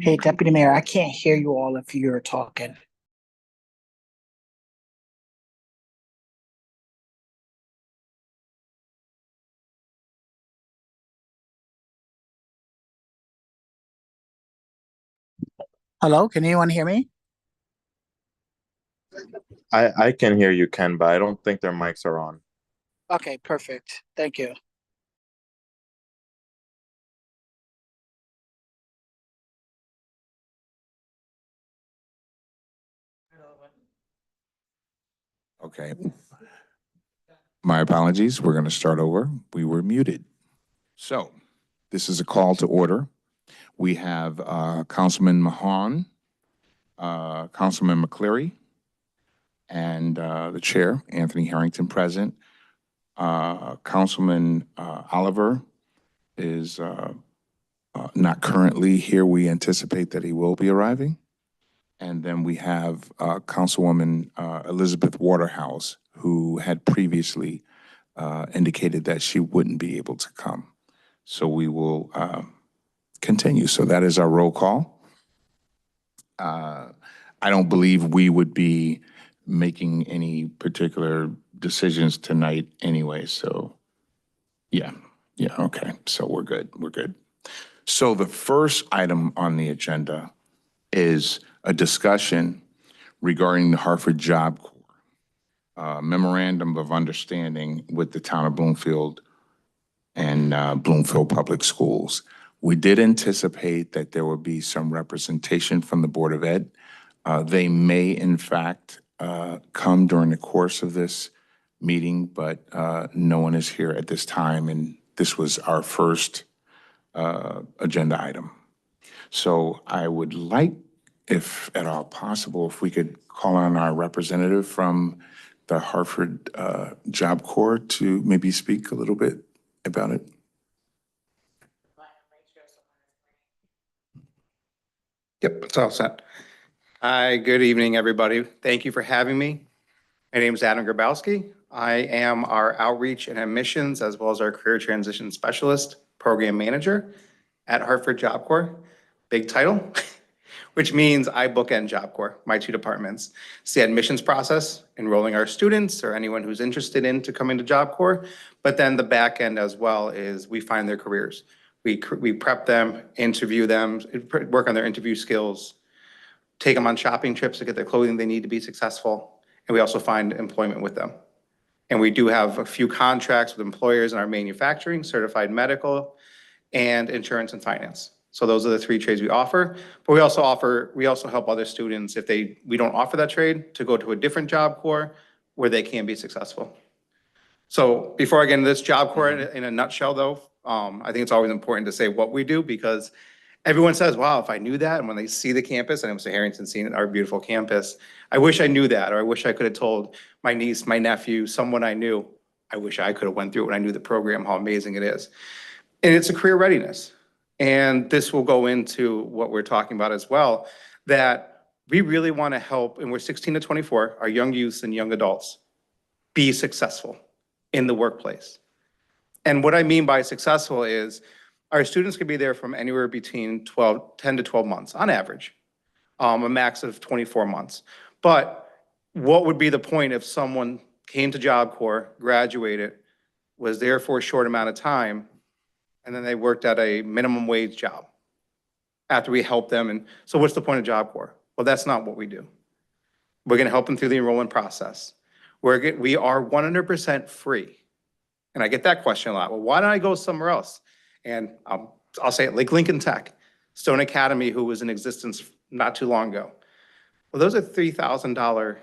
Hey, Deputy Mayor, I can't hear you all if you're talking. Hello, can anyone hear me? I can hear you, Ken, but I don't think their mics are on. Okay, perfect. Thank you. Okay. My apologies. We're going to start over. We were muted. So this is a call to order. We have Councilman Mahon, Councilman McCleary, and the chair, Anthony Harrington, present. Councilman Oliver is not currently here. We anticipate that he will be arriving. And then we have Councilwoman Elizabeth Waterhouse, who had previously indicated that she wouldn't be able to come. So we will continue. So that is our roll call. I don't believe we would be making any particular decisions tonight anyway. So yeah, okay. So we're good. So the first item on the agenda is a discussion regarding the Hartford Job Corps memorandum of understanding with the town of Bloomfield and Bloomfield Public Schools. We did anticipate that there would be some representation from the Board of Ed. They may, in fact, come during the course of this meeting, but no one is here at this time, and this was our first agenda item. So I would like, if at all possible, if we could call on our representative from the Hartford Job Corps to maybe speak a little bit about it. Yep, it's all set. Hi, good evening, everybody. Thank you for having me. My name is Adam Grabowski. I am our outreach and admissions as well as our career transition specialist, program manager at Hartford Job Corps. Big title, which means I bookend Job Corps, my two departments. It's the admissions process, enrolling our students or anyone who's interested in to come into Job Corps. But then the back end as well is we find their careers. We prep them, interview them, work on their interview skills, take them on shopping trips to get the clothing they need to be successful. And we also find employment with them. And we do have a few contracts with employers in our manufacturing, certified medical, and insurance and finance. So those are the three trades we offer. But we also help other students if we don't offer that trade to go to a different Job Corps where they can be successful. So before I get into this Job Corps in a nutshell though, I think it's always important to say what we do because everyone says, wow, if I knew that, and when they see the campus, and Mr. Harrington's seen it, our beautiful campus, I wish I knew that, or I wish I could have told my niece, my nephew, someone I knew, I wish I could have went through it when I knew the program, how amazing it is. And it's a career readiness. And this will go into what we're talking about as well, that we really want to help, and we're 16 to 24, our young youths and young adults, be successful in the workplace. And what I mean by successful is our students could be there from anywhere between 10 to 12 months on average, a max of 24 months. But what would be the point if someone came to Job Corps, graduated, was there for a short amount of time, and then they worked at a minimum wage job after we helped them? And so what's the point of Job Corps? Well, that's not what we do. We're going to help them through the enrollment process. We are 100% free. And I get that question a lot. Well, why don't I go somewhere else? And I'll say it, like Lincoln Tech, Stone Academy, who was in existence not too long ago. Well, those are $3,000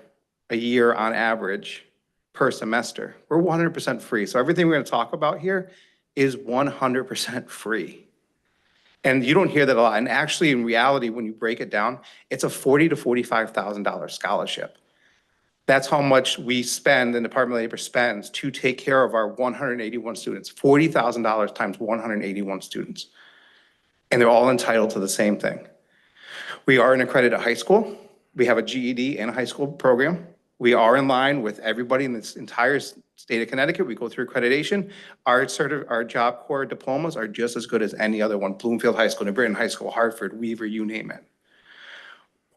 a year on average per semester. We're 100% free. So everything we're going to talk about here is 100% free. And you don't hear that a lot. And actually, in reality, when you break it down, it's a $40,000 to $45,000 scholarship. That's how much we spend, and the Department of Labor spends to take care of our 181 students, $40,000 times 181 students. And they're all entitled to the same thing. We are an accredited high school. We have a GED and a high school program. We are in line with everybody in this entire state of Connecticut. We go through accreditation. Our Job Corps diplomas are just as good as any other one. Bloomfield High School, New Britain High School, Hartford, Weaver, you name it.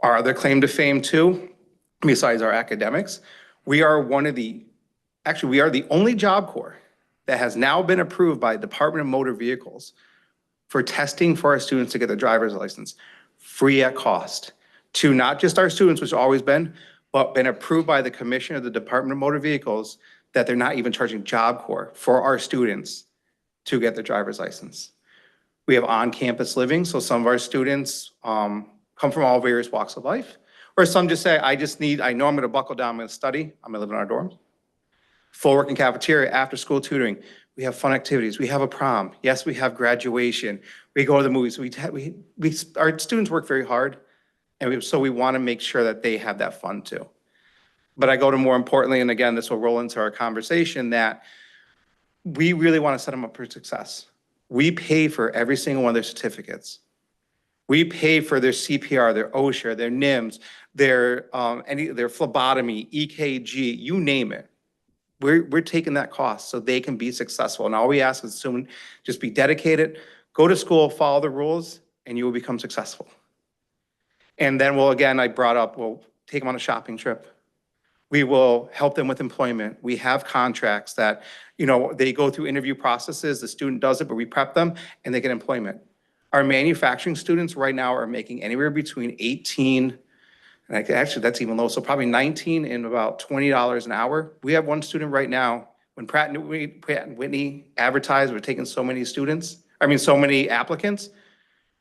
Our other claim to fame too, besides our academics, we are we are the only Job Corps that has now been approved by Department of Motor Vehicles for testing for our students to get their driver's license, free at cost, to not just our students, which has always been, but been approved by the Commissioner of the Department of Motor Vehicles that they're not even charging Job Corps for our students to get their driver's license. We have on-campus living, so some of our students come from all various walks of life, or some just say, I know I'm gonna buckle down, I'm gonna study, I'm gonna live in our dorms. Full working cafeteria, after-school tutoring. We have fun activities. We have a prom. Yes, we have graduation. We go to the movies. Our students work very hard, and so we want to make sure that they have that fun too. But I go to more importantly, and again, this will roll into our conversation, that we really want to set them up for success. We pay for every single one of their certificates. We pay for their CPR, their OSHA, their NIMS, their phlebotomy, EKG, you name it. We're taking that cost so they can be successful. And all we ask is soon, just be dedicated, go to school, follow the rules, and you will become successful. And then we'll take them on a shopping trip. We will help them with employment. We have contracts that, they go through interview processes, the student does it, but we prep them and they get employment. Our manufacturing students right now are making anywhere between 18, and actually that's even low, so probably 19 and about $20 an hour. We have one student right now, when Pratt and Whitney advertised, we're taking so many applicants,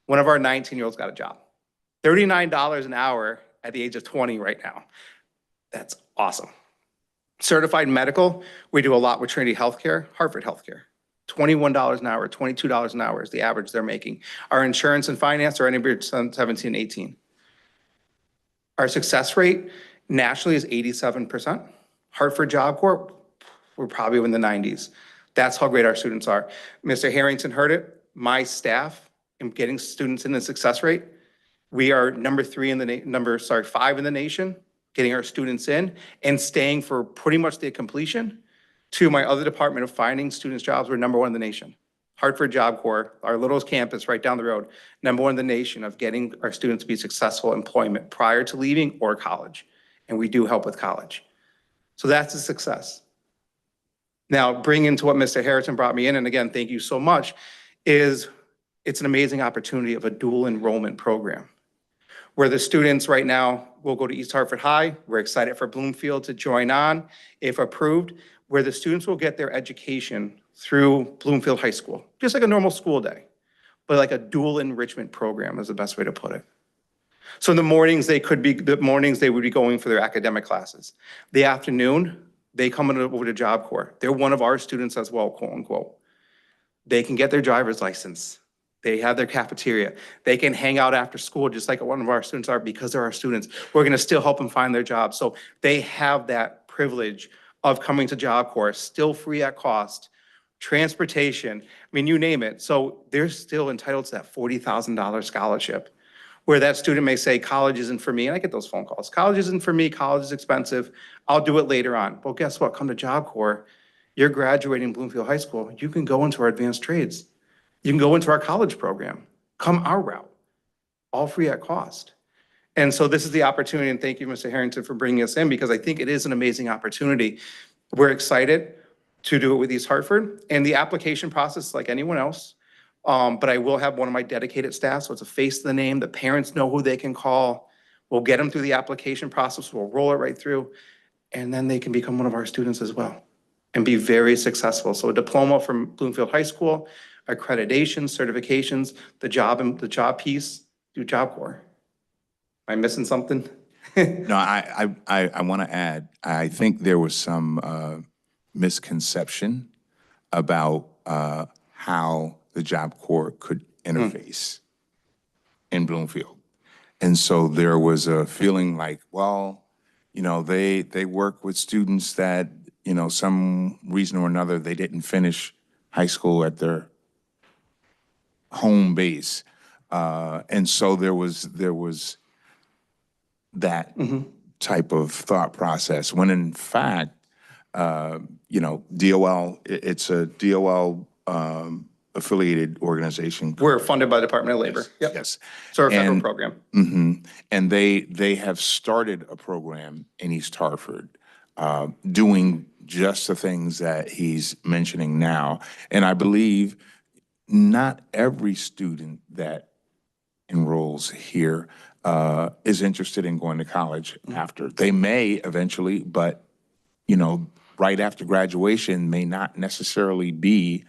one of our 19-year-olds got a job. $39 an hour at the age of 20 right now. That's awesome. Certified medical, we do a lot with Trinity Healthcare, Hartford Healthcare. $21 an hour, $22 an hour is the average they're making. Our insurance and finance are anywhere between 17 and 18. Our success rate nationally is 87%. Hartford Job Corps, we're probably in the 90s. That's how great our students are. Mr. Harrington heard it. My staff in getting students in the success rate, we are number 5 in the nation, getting our students in and staying for pretty much the completion. To my other department of finding students jobs, we're number 1 in the nation. Hartford Job Corps, our little campus right down the road, number 1 in the nation of getting our students to be successful in employment prior to leaving or college. And we do help with college. So that's a success. Now, bring into what Mr. Harrison brought me in, and again, thank you so much, is it's an amazing opportunity of a dual enrollment program where the students right now will go to East Hartford High. We're excited for Bloomfield to join on, if approved, where the students will get their education through Bloomfield High School, just like a normal school day, but like a dual enrichment program is the best way to put it. So in the mornings, they would be going for their academic classes. The afternoon, they come over to Job Corps. They're one of our students as well, quote unquote. They can get their driver's license. They have their cafeteria. They can hang out after school just like one of our students are because they're our students. We're gonna still help them find their job. So they have that privilege of coming to Job Corps, still free at cost, transportation, you name it. So they're still entitled to that $40,000 scholarship, where that student may say, college isn't for me, and I get those phone calls. College isn't for me, college is expensive, I'll do it later on. Well, guess what? Come to Job Corps, you're graduating Bloomfield High School, you can go into our advanced trades. You can go into our college program, come our route, all free at cost. And so this is the opportunity, and thank you, Mr. Harrington, for bringing us in, because I think it is an amazing opportunity. We're excited to do it with East Hartford, and the application process like anyone else. But I will have one of my dedicated staff, so it's a face to the name. The parents know who they can call. We'll get them through the application process. We'll roll it right through, and then they can become one of our students as well and be very successful. So a diploma from Bloomfield High School, accreditation, certifications, the job piece, do Job Corps. Am I missing something? No, I want to add, I think there was some misconception about how the Job Corps could interface in Bloomfield. And so there was a feeling like, well, they work with students that, some reason or another, they didn't finish high school at their home base. And so there was that type of thought process, when in fact, DOL, it's a DOL affiliated organization. We're funded by the Department of Labor. Yep. Yes. So our federal And- program. And they have started a program in East Hartford, doing just the things that he's mentioning now. And I believe not every student that enrolls here is interested in going to college after. They may eventually, but right after graduation may not necessarily be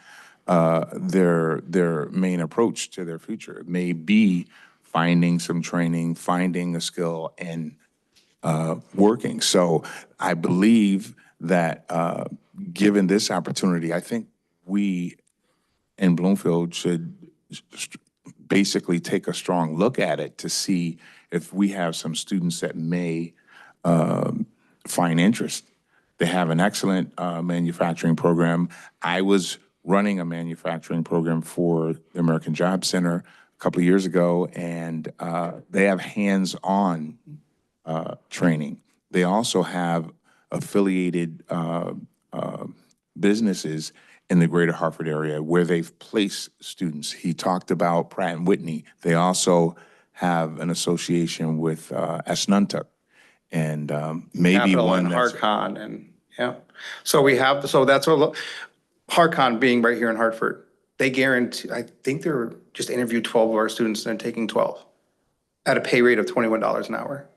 their main approach to their future. It may be finding some training, finding a skill, and working. So I believe that given this opportunity, I think we in Bloomfield should basically take a strong look at it to see if we have some students that may find interest. They have an excellent manufacturing program. I was running a manufacturing program for the American Job Center a couple of years ago, and they have hands-on training. They also have affiliated businesses in the greater Hartford area where they've placed students. He talked about Pratt and Whitney. They also have an association with Asnuntuck, and maybe Capital one and that's Harcon and, yeah. So that's what, Harcon being right here in Hartford, they guarantee, I think they're just interviewed 12 of our students and they're taking 12 at a pay rate of $21 an hour.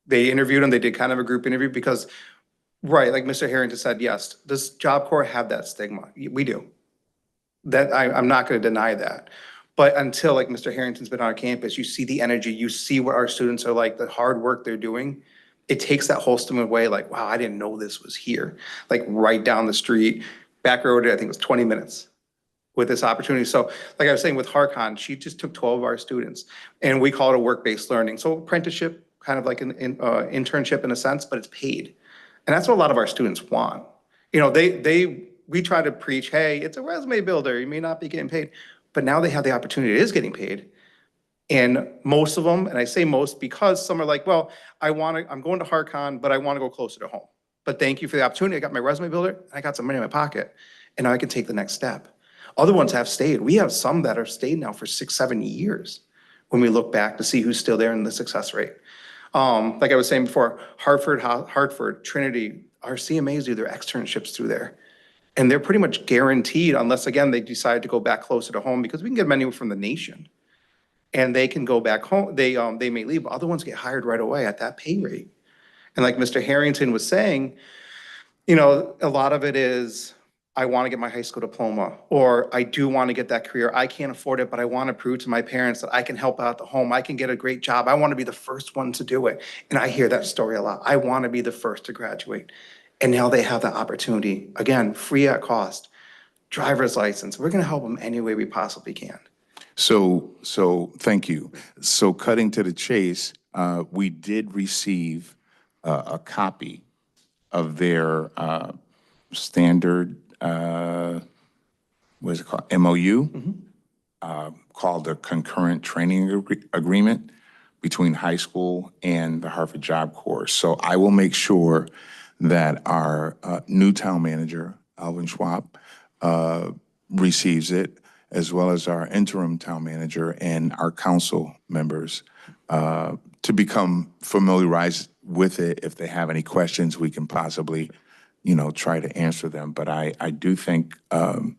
They interviewed them, they did kind of a group interview because, right, like Mr. Harrington said, yes, does Job Corps have that stigma? We do. That, I'm not going to deny that. But until, like Mr. Harrington's been on our campus, you see the energy, you see what our students are like, the hard work they're doing. It takes that whole stigma away, like, wow, I didn't know this was here. Like right down the street, back road, I think it was 20 minutes with this opportunity. So like I was saying with Harcon, she just took 12 of our students and we call it a work-based learning. So apprenticeship, kind of like an internship in a sense, but it's paid. And that's what a lot of our students want. We try to preach, hey, it's a resume builder. You may not be getting paid, but now they have the opportunity. It is getting paid. And most of them, and I say most because some are like, well, I'm going to Harcon, but I want to go closer to home. But thank you for the opportunity. I got my resume builder, and I got some money in my pocket, and now I can take the next step. Other ones have stayed. We have some that are stayed now for 6, 7 years when we look back to see who's still there in the success rate. Like I was saying before, Hartford, Trinity, our CMAs do their externships through there. And they're pretty much guaranteed unless, again, they decide to go back closer to home because we can get them anywhere from the nation. And they can go back home. They may leave, but other ones get hired right away at that pay rate. And like Mr. Harrington was saying, a lot of it is, I want to get my high school diploma, or I do want to get that career. I can't afford it, but I want to prove to my parents that I can help out the home. I can get a great job. I want to be the first one to do it. And I hear that story a lot. I want to be the first to graduate. And now they have that opportunity. Again, free at cost, driver's license. We're going to help them any way we possibly can. So thank you. So cutting to the chase, we did receive a copy of their standard, what is it called, MOU, called the Concurrent Training Agreement between high school and the Hartford Job Corps. So I will make sure that our new town manager, Alvin Schwab, receives it, as well as our interim town manager and our council members to become familiarized with it. If they have any questions, we can possibly, try to answer them. But I do think that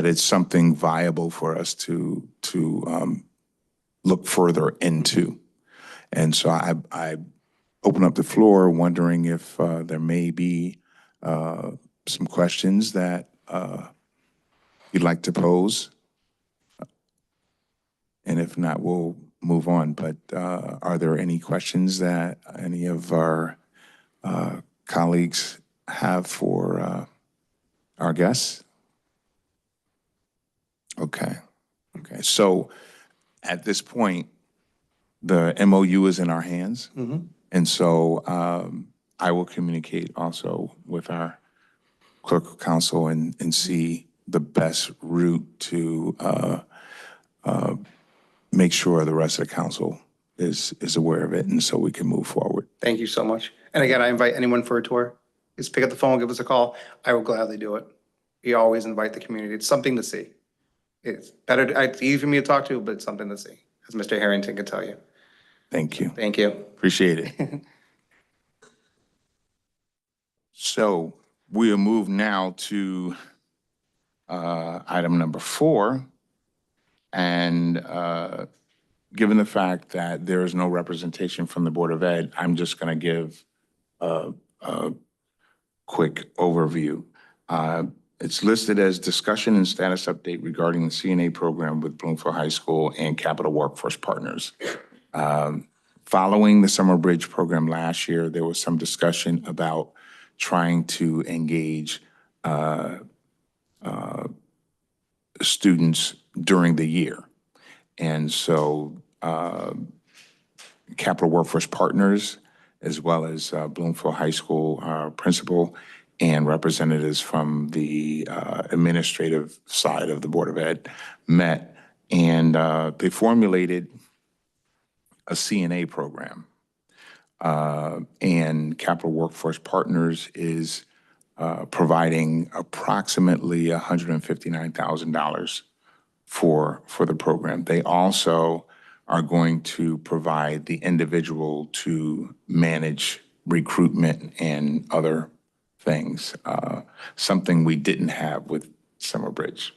it's something viable for us to look further into. And so I open up the floor wondering if there may be some questions that you'd like to pose. And if not, we'll move on. But are there any questions that any of our colleagues have for our guests? Okay. So at this point, the MOU is in our hands. And so I will communicate also with our clerk of council and see the best route to make sure the rest of the council is aware of it, and so we can move forward. Thank you so much. And again, I invite anyone for a tour. Just pick up the phone, give us a call. I will gladly do it. We always invite the community. It's something to see. It's better, it's easy for me to talk to, but it's something to see, as Mr. Harrington can tell you. Thank you. Thank you. Appreciate it. So we'll move now to item number 4. And given the fact that there is no representation from the Board of Ed, I'm just going to give a quick overview. It's listed as discussion and status update regarding the CNA program with Bloomfield High School and Capital Workforce Partners. Following the Summer Bridge program last year, there was some discussion about trying to engage students during the year. And so Capital Workforce Partners, as well as Bloomfield High School principal and representatives from the administrative side of the Board of Ed met, and they formulated a CNA program. And Capital Workforce Partners is providing approximately $159,000 for the program. They also are going to provide the individual to manage recruitment and other things, something we didn't have with Summer Bridge.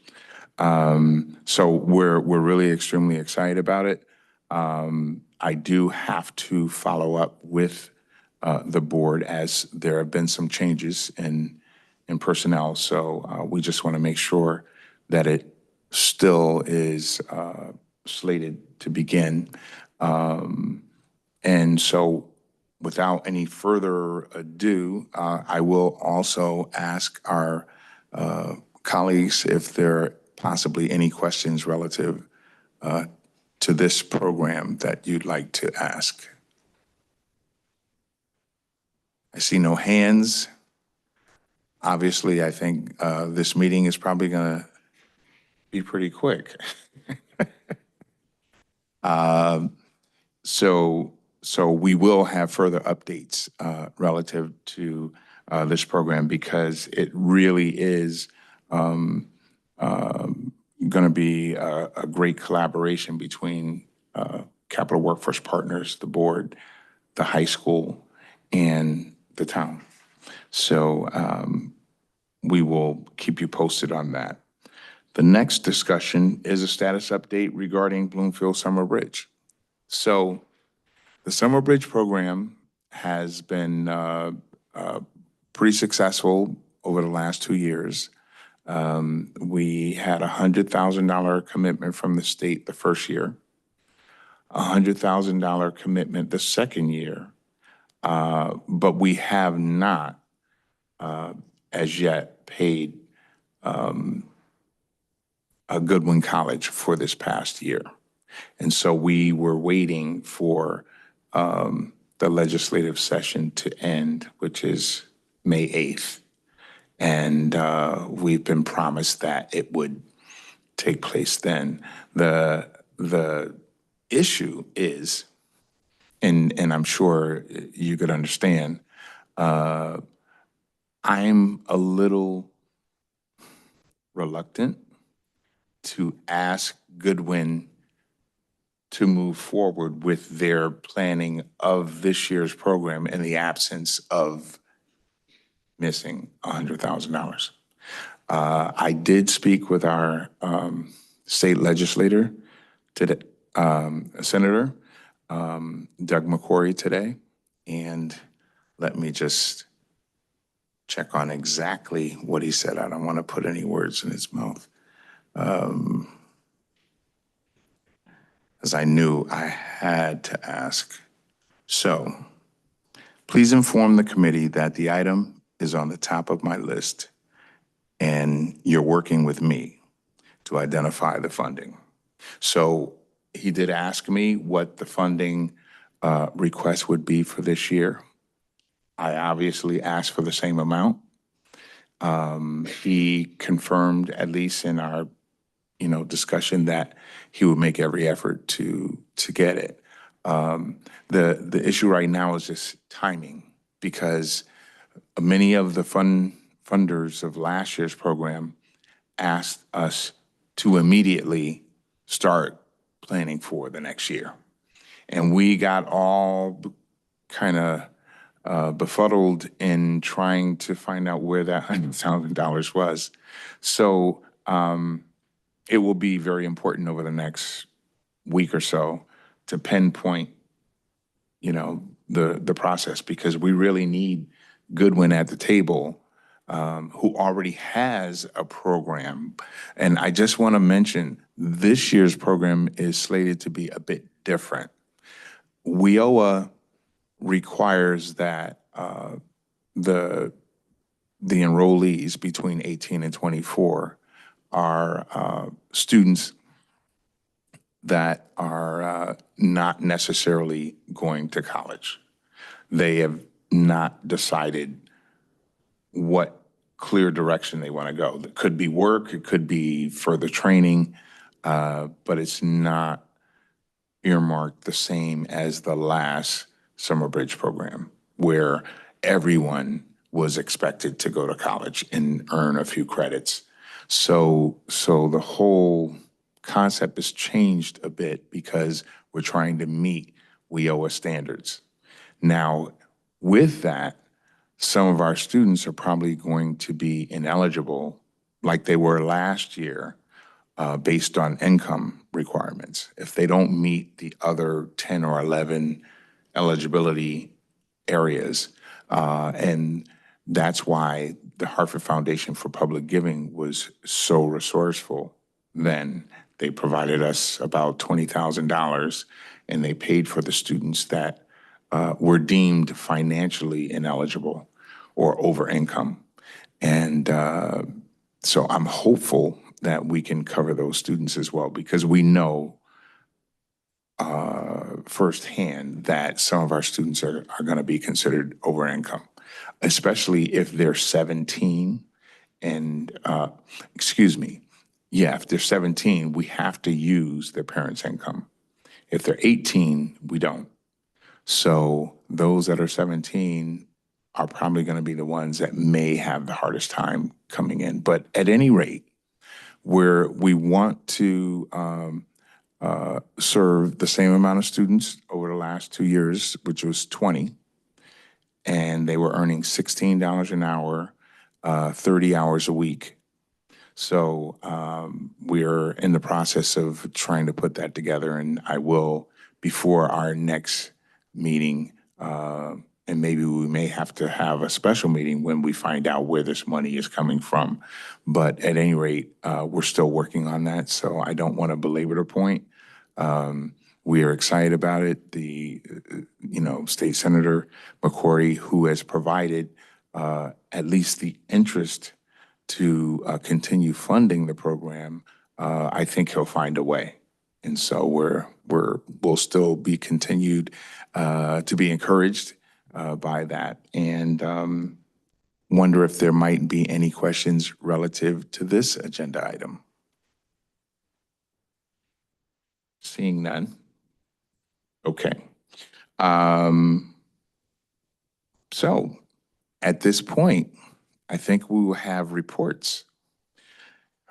So we're really extremely excited about it. I do have to follow up with the board as there have been some changes in personnel. So we just want to make sure that it still is slated to begin. And so without any further ado, I will also ask our colleagues if there are possibly any questions relative to this program that you'd like to ask. I see no hands. Obviously, I think this meeting is probably going to be pretty quick. So we will have further updates relative to this program, because it really is going to be a great collaboration between Capital Workforce Partners, the board, the high school, and the town. So we will keep you posted on that. The next discussion is a status update regarding Bloomfield Summer Bridge. So the Summer Bridge program has been pretty successful over the last 2 years. We had a $100,000 commitment from the state the first year, a $100,000 commitment the second year, but we have not as yet paid a Goodwin College for this past year. And so we were waiting for the legislative session to end, which is May 8th. And we've been promised that it would take place then. The issue is, and I'm sure you could understand, I'm a little reluctant to ask Goodwin to move forward with their planning of this year's program in the absence of missing $100,000. I did speak with our state legislator today, Senator Doug McCory today, and let me just check on exactly what he said. I don't want to put any words in his mouth. As I knew I had to ask. So, please inform the committee that the item is on the top of my list, and you're working with me to identify the funding. So, he did ask me what the funding request would be for this year. I obviously asked for the same amount. He confirmed, at least in our discussion, that he would make every effort to get it. The issue right now is just timing, because many of the funders of last year's program asked us to immediately start planning for the next year. And we got all kind of befuddled in trying to find out where that $100,000 was. So it will be very important over the next week or so to pinpoint, the process, because we really need Goodwin at the table, who already has a program. And I just want to mention, this year's program is slated to be a bit different. WIOA requires that the enrollees between 18 and 24 are students that are not necessarily going to college. They have not decided what clear direction they want to go. It could be work, it could be further training, but it's not earmarked the same as the last summer bridge program, where everyone was expected to go to college and earn a few credits. So the whole concept has changed a bit because we're trying to meet WIOA standards. Now, with that, some of our students are probably going to be ineligible, like they were last year, based on income requirements. If they don't meet the other 10 or 11 eligibility areas. And that's why the Hartford Foundation for Public Giving was so resourceful then. They provided us about $20,000, and they paid for the students that were deemed financially ineligible or over income. And so I'm hopeful that we can cover those students as well, because we know firsthand that some of our students are going to be considered over income, especially if they're 17 and, if they're 17, we have to use their parents' income. If they're 18, we don't. So those that are 17 are probably going to be the ones that may have the hardest time coming in. But at any rate, we want to serve the same amount of students over the last 2 years, which was 20, and they were earning $16 an hour, 30 hours a week. So we're in the process of trying to put that together, and I will, before our next meeting, and maybe we may have to have a special meeting when we find out where this money is coming from. But at any rate, we're still working on that, so I don't want to belabor the point. We are excited about it. The, State Senator McCrory, who has provided at least the interest to continue funding the program, I think he'll find a way. And so we'll still be continued to be encouraged by that. And wonder if there might be any questions relative to this agenda item. Seeing none. Okay. So at this point, I think we will have reports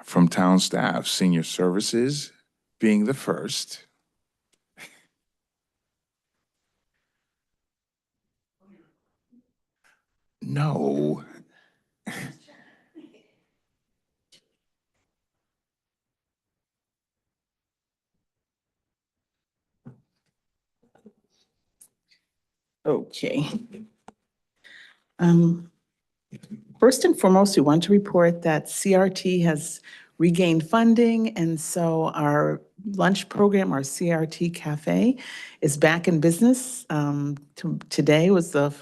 from town staff, senior services being the first. No. Okay. First and foremost, we want to report that CRT has regained funding, and so our lunch program, our CRT Cafe, is back in business. Today was the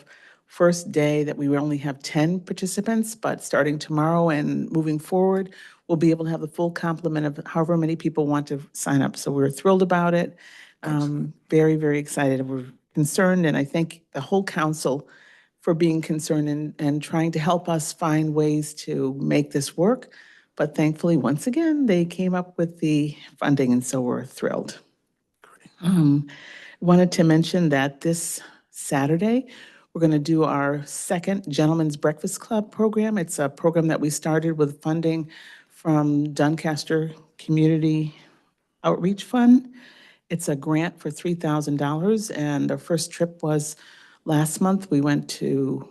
first day that we would only have 10 participants, but starting tomorrow and moving forward, we'll be able to have the full complement of however many people want to sign up. So we're thrilled about it. Very, very excited. We're concerned, and I thank the whole council for being concerned and trying to help us find ways to make this work. But thankfully, once again, they came up with the funding, and so we're thrilled. Wanted to mention that this Saturday, we're going to do our second Gentlemen's Breakfast Club program. It's a program that we started with funding from Doncaster Community Outreach Fund. It's a grant for $3,000, and our first trip was last month. We went to,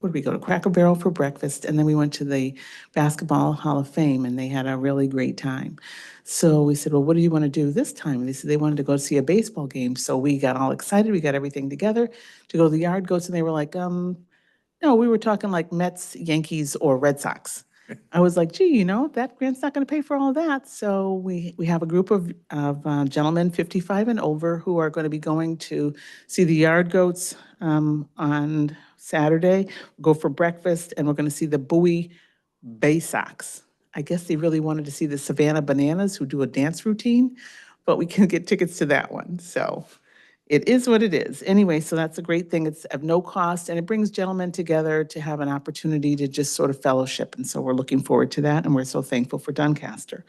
where did we go? To Cracker Barrel for breakfast, and then we went to the Basketball Hall of Fame, and they had a really great time. So we said, well, what do you want to do this time? And they said they wanted to go see a baseball game. So we got all excited. We got everything together to go to the yard goats, and they were like, no, we were talking like Mets, Yankees, or Red Sox. I was like, gee, that grant's not going to pay for all that. So we have a group of gentlemen 55 and over who are going to be going to see the yard goats on Saturday, go for breakfast, and we're going to see the Bowie Bay Sox. I guess they really wanted to see the Savannah Bananas who do a dance routine, but we can get tickets to that one. So it is what it is. Anyway, so that's a great thing. It's of no cost, and it brings gentlemen together to have an opportunity to just sort of fellowship. And so we're looking forward to that, and we're so thankful for Doncaster.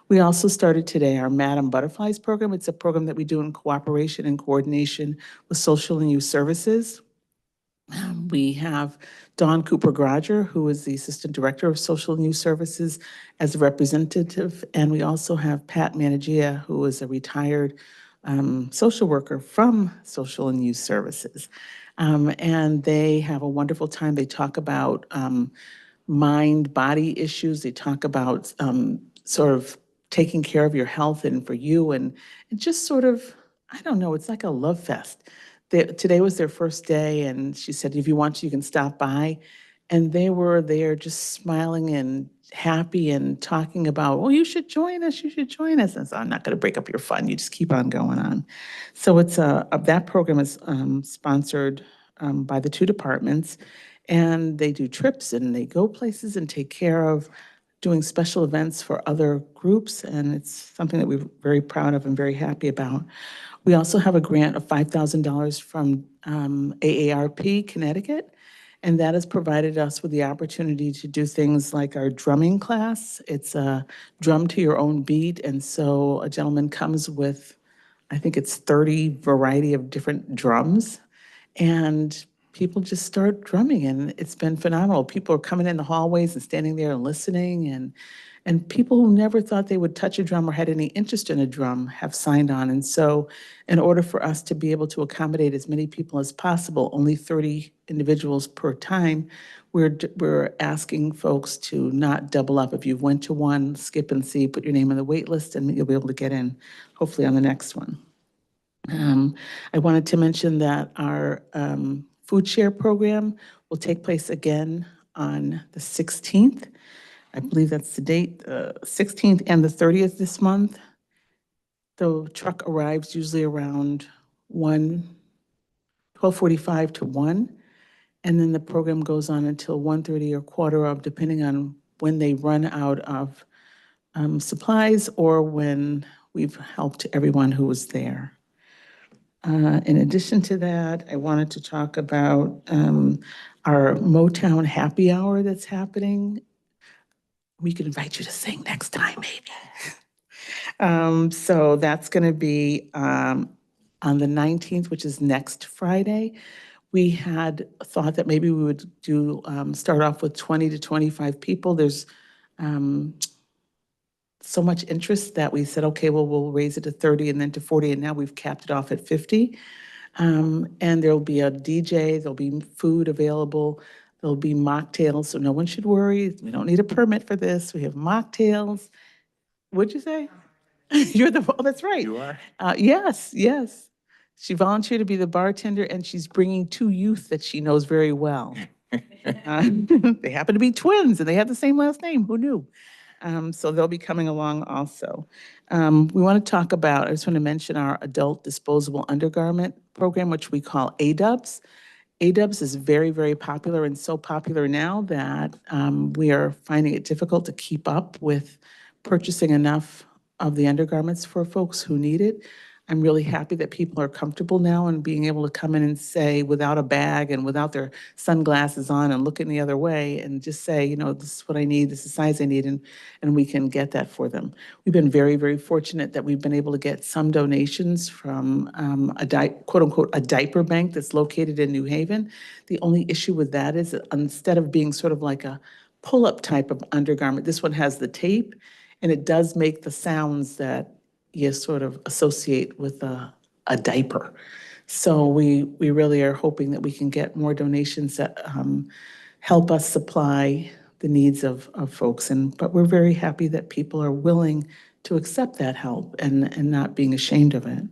We also started today our Madam Butterflies program. It's a program that we do in cooperation and coordination with Social and Youth Services. We have Dawn Cooper-Grodger, who is the Assistant Director of Social and Youth Services, as a representative. And we also have Pat Managia, who is a retired social worker from Social and Youth Services. And they have a wonderful time. They talk about mind-body issues. They talk about sort of taking care of your health and for you, and just sort of, I don't know, it's like a love fest. Today was their first day, and she said, if you want to, you can stop by. And they were there just smiling and happy and talking about, well, you should join us, you should join us. And so I'm not going to break up your fun, you just keep on going on. So it's that program is sponsored by the two departments, and they do trips and they go places and take care of doing special events for other groups, and it's something that we're very proud of and very happy about. We also have a grant of $5,000 from AARP Connecticut, and that has provided us with the opportunity to do things like our drumming class. It's a drum to your own beat, and so a gentleman comes with, I think it's 30 variety of different drums, and people just start drumming, and it's been phenomenal. People are coming in the hallways and standing there and listening, and people who never thought they would touch a drum or had any interest in a drum have signed on. And so in order for us to be able to accommodate as many people as possible, only 30 individuals per time, we're asking folks to not double up. If you went to one, skip and see, put your name on the wait list, and you'll be able to get in, hopefully on the next one. I wanted to mention that our food share program will take place again on the 16th. I believe that's the date, 16th and the 30th this month. The truck arrives usually around 12:45 to 1, and then the program goes on until 1:30 or quarter of, depending on when they run out of supplies or when we've helped everyone who was there. In addition to that, I wanted to talk about our Motown Happy Hour that's happening. We could invite you to sing next time, maybe. So that's going to be on the 19th, which is next Friday. We had thought that maybe we would do start off with 20 to 25 people. There's so much interest that we said, okay, well, we'll raise it to 30 and then to 40, and now we've capped it off at 50. And there'll be a DJ, there'll be food available, there'll be mocktails, so no one should worry. We don't need a permit for this. We have mocktails. What'd you say? You're oh, that's right. You are? Yes, yes. She volunteered to be the bartender, and she's bringing two youth that she knows very well. They happen to be twins, and they have the same last name. Who knew? So they'll be coming along also. We want to talk about, I just want to mention our adult disposable undergarment program, which we call ADUBS. ADUBS is very, very popular, and so popular now that we are finding it difficult to keep up with purchasing enough of the undergarments for folks who need it. I'm really happy that people are comfortable now and being able to come in and say, without a bag and without their sunglasses on and looking the other way, and just say, you know, this is what I need, this is the size I need, and we can get that for them. We've been very, very fortunate that we've been able to get some donations from quote unquote, a diaper bank that's located in New Haven. The only issue with that is that instead of being sort of like a pull-up type of undergarment, this one has the tape, and it does make the sounds that you sort of associate with a diaper. So we really are hoping that we can get more donations that help us supply the needs of folks. But we're very happy that people are willing to accept that help and not being ashamed of it.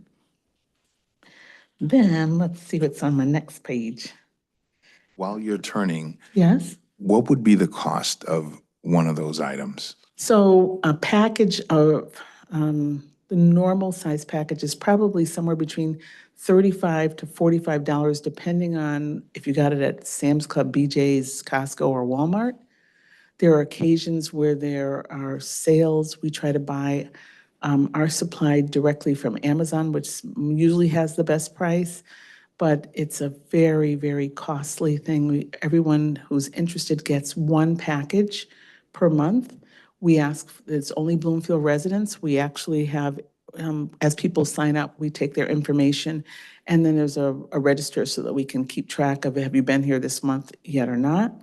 Then let's see what's on my next page. While you're turning, Yes? what would be the cost of one of those items? So a package of, the normal size package is probably somewhere between $35 to $45, depending on if you got it at Sam's Club, BJ's, Costco, or Walmart. There are occasions where there are sales. We try to buy our supply directly from Amazon, which usually has the best price, but it's a very, very costly thing. Everyone who's interested gets one package per month. We ask, it's only Bloomfield residents. We actually have, as people sign up, we take their information, and then there's a register so that we can keep track of, have you been here this month yet or not?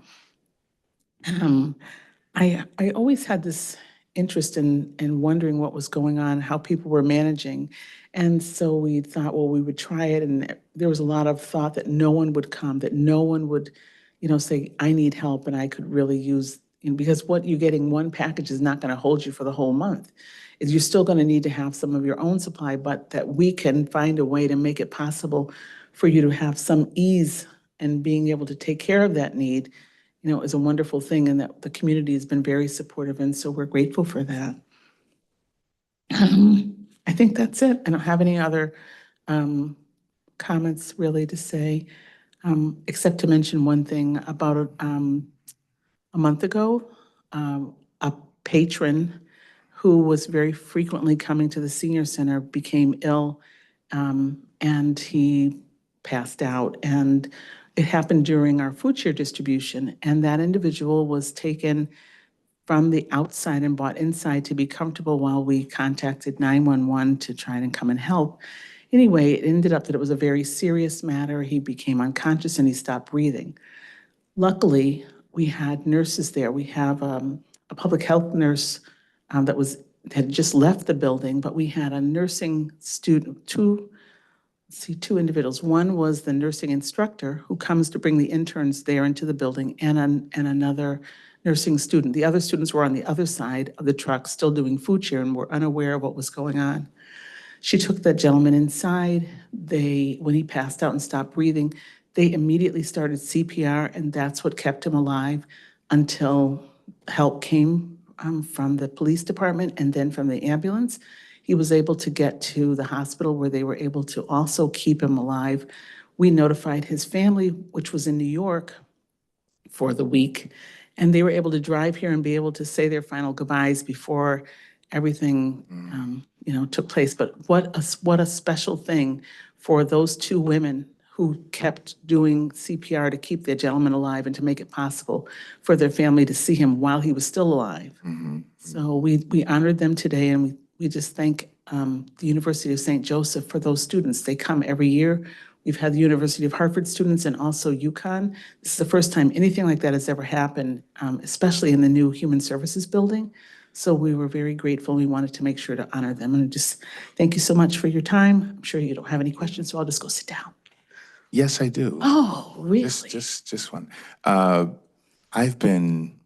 I always had this interest in wondering what was going on, how people were managing. And so we thought, well, we would try it. And there was a lot of thought that no one would come, that no one would, you know, say, I need help and I could really use, you know, because what you're getting one package is not going to hold you for the whole month. Is you're still going to need to have some of your own supply, but that we can find a way to make it possible for you to have some ease and being able to take care of that need, you know, is a wonderful thing, and that the community has been very supportive, and so we're grateful for that. I think that's it. I don't have any other comments really to say, except to mention one thing about a month ago, a patron who was very frequently coming to the senior center became ill, and he passed out. And it happened during our food share distribution, and that individual was taken from the outside and brought inside to be comfortable while we contacted 911 to try and come and help. Anyway, it ended up that it was a very serious matter. He became unconscious and he stopped breathing. Luckily, we had nurses there. We have a public health nurse that had just left the building, but we had a nursing student, two individuals. One was the nursing instructor who comes to bring the interns there into the building, and another nursing student. The other students were on the other side of the truck still doing food share and were unaware of what was going on. She took that gentleman inside. When he passed out and stopped breathing, they immediately started CPR, and that's what kept him alive until help came from the police department and then from the ambulance. He was able to get to the hospital where they were able to also keep him alive. We notified his family, which was in New York for the week, and they were able to drive here and be able to say their final goodbyes before everything, you know, took place. But what a special thing for those two women who kept doing CPR to keep their gentleman alive and to make it possible for their family to see him while he was still alive. So we honored them today, and we just thank the University of St. Joseph for those students. They come every year. We've had the University of Hartford students and also UConn. This is the first time anything like that has ever happened, especially in the new Human Services building. So we were very grateful. We wanted to make sure to honor them. And just thank you so much for your time. I'm sure you don't have any questions, so I'll just go sit down. Yes, I do. Oh, really? Just one. I've been,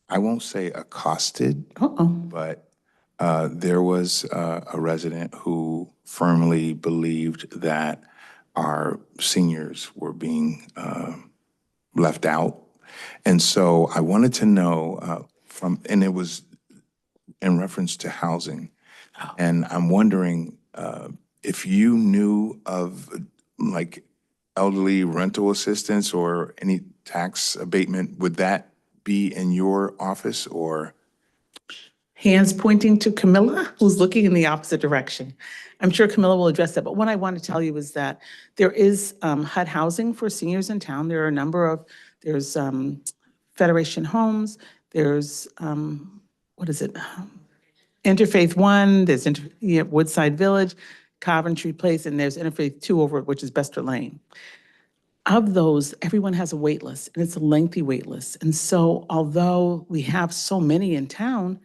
I won't say accosted, Uh-oh. but there was a resident who firmly believed that our seniors were being left out. And so I wanted to know and it was in reference to housing. And I'm wondering if you knew of like elderly rental assistance or any tax abatement, would that be in your office or? Hands pointing to Camilla, who's looking in the opposite direction. I'm sure Camilla will address that, but what I want to tell you is that there is HUD housing for seniors in town. There are a number of, there's Federation Homes, there's, what is it? Interfaith One, there's Woodside Village, Coventry Place, and there's Interfaith Two over, which is Bester Lane. Of those, everyone has a wait list, and it's a lengthy wait list. And so although we have so many in town,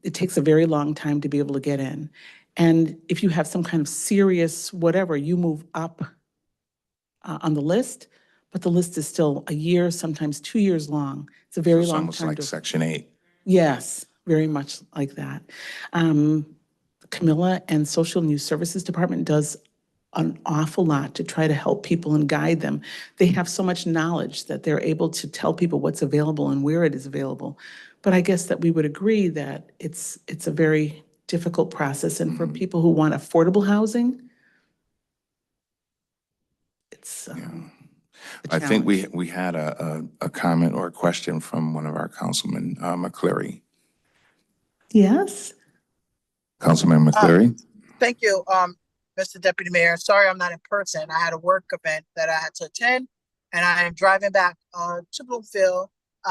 it takes a very long time to be able to get in. And if you have some kind of serious whatever, you move up on the list, but the list is still a year, sometimes 2 years long. It's a very It's long almost time like to. Section 8. Yes, very much like that. Camilla and Social and Youth Services Department does an awful lot to try to help people and guide them. They have so much knowledge that they're able to tell people what's available and where it is available. But I guess that we would agree that it's a very difficult process. And for people who want affordable housing, it's a I think challenge. we had a comment or a question from one of our councilmen, McCleary. Yes? Councilman McCleary? Thank you, Mr. Deputy Mayor. Sorry I'm not in person. I had a work event that I had to attend, and I am driving back to Bloomfield,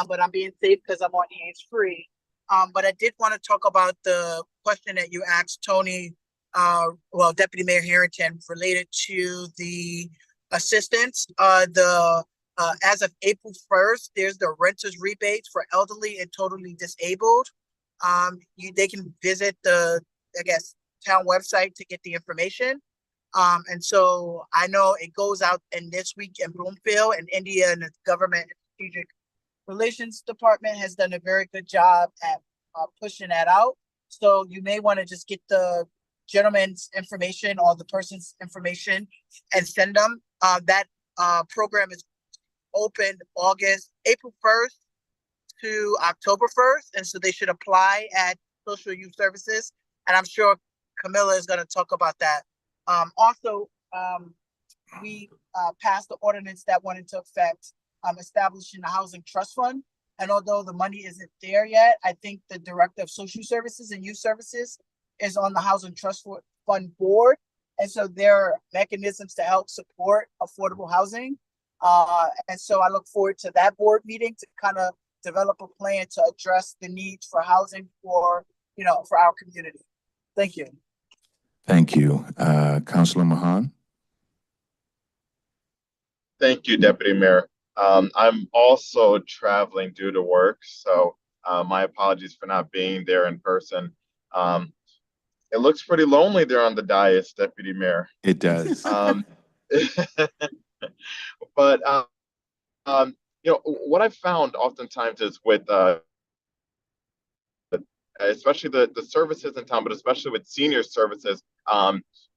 but I'm being safe because I'm on hands-free. But I did want to talk about the question that you asked Tony, Deputy Mayor Harrington, related to the assistance. As of April 1st, there's the renters rebates for elderly and totally disabled. They can visit the, I guess, town website to get the information. And so I know it goes out in this week in Bloomfield, and India and the Government Strategic Relations Department has done a very good job at pushing that out. So you may want to just get the gentleman's information or the person's information and send them. That program is open April 1st to October 1st. And so they should apply at Social Youth Services. And I'm sure Camilla is going to talk about that. We passed the ordinance that went into effect establishing a housing trust fund. And although the money isn't there yet, I think the Director of Social Services and Youth Services is on the Housing Trust Fund board. And so there are mechanisms to help support affordable housing. And so I look forward to that board meeting to kind of develop a plan to address the needs for housing for our community. Thank you. Thank you. Councilor Mahan? Thank you, Deputy Mayor. I'm also traveling due to work, so my apologies for not being there in person. It looks pretty lonely there on the dais, Deputy Mayor. It does. But what I've found oftentimes is with especially the services in town, but especially with senior services,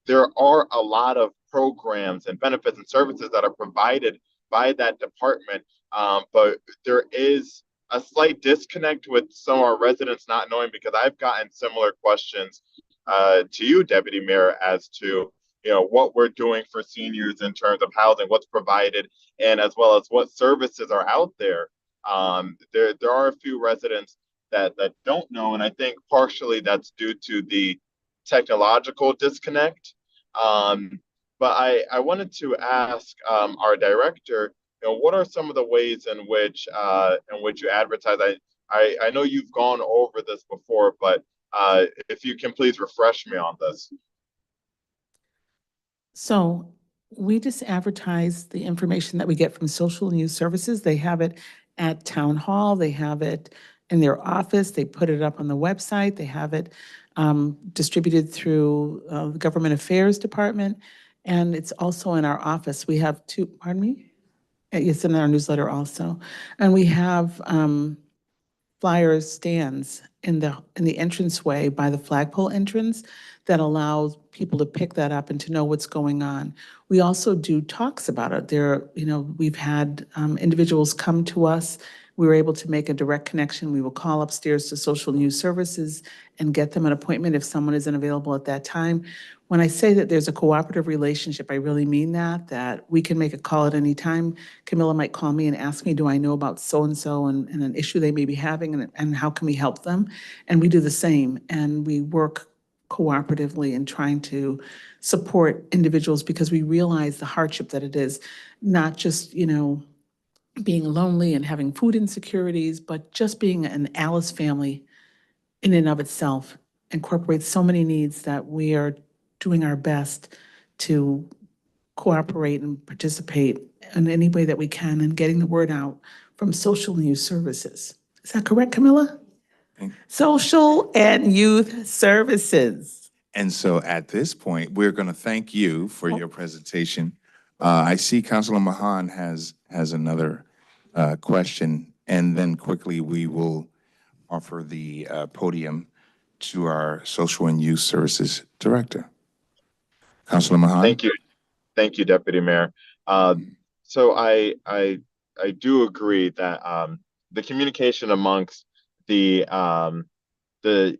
there are a lot of programs and benefits and services that are provided by that department. But there is a slight disconnect with some of our residents not knowing, because I've gotten similar questions to you, Deputy Mayor, as to what we're doing for seniors in terms of housing, what's provided, and as well as what services are out there. There are a few residents that don't know, and I think partially that's due to the technological disconnect. But I wanted to ask our director, what are some of the ways in which you advertise? I know you've gone over this before, but if you can please refresh me on this. So we just advertise the information that we get from Social and Youth Services. They have it at Town Hall. They have it in their office. They put it up on the website. They have it distributed through the Government Affairs Department. And it's also in our office. We have two, pardon me? It's in our newsletter also. And we have flyers stands in the entranceway by the flagpole entrance that allows people to pick that up and to know what's going on. We also do talks about it. We've had individuals come to us. We were able to make a direct connection. We will call upstairs to Social and Youth Services and get them an appointment if someone isn't available at that time. When I say that there's a cooperative relationship, I really mean that we can make a call at any time. Camilla might call me and ask me, do I know about so-and-so and an issue they may be having, and how can we help them? and we do the same. And we work cooperatively in trying to support individuals because we realize the hardship that it is, not just, being lonely and having food insecurities, but just being an Alice family in and of itself incorporates so many needs that we are doing our best to cooperate and participate in any way that we can in getting the word out from social and youth services. Is that correct, Camilla? Social and youth services. And so at this point, we're going to thank you for your presentation. I see Councilor Mahan has another question, and then quickly we will offer the podium to our Social and Youth Services Director. Councilor Mahan? Thank you, Deputy Mayor. So I do agree that the communication amongst the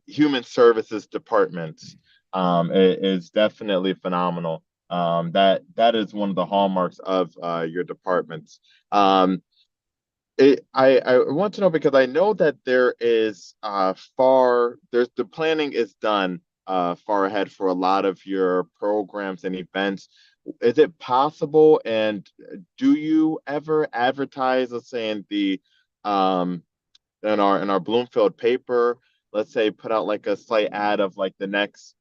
human services departments is definitely phenomenal. That is one of the hallmarks of your departments. I want to know because I know that there is the planning is done far ahead for a lot of your programs and events. Is it possible, and do you ever advertise, let's say in our Bloomfield paper, let's say put out like a slight ad of like the next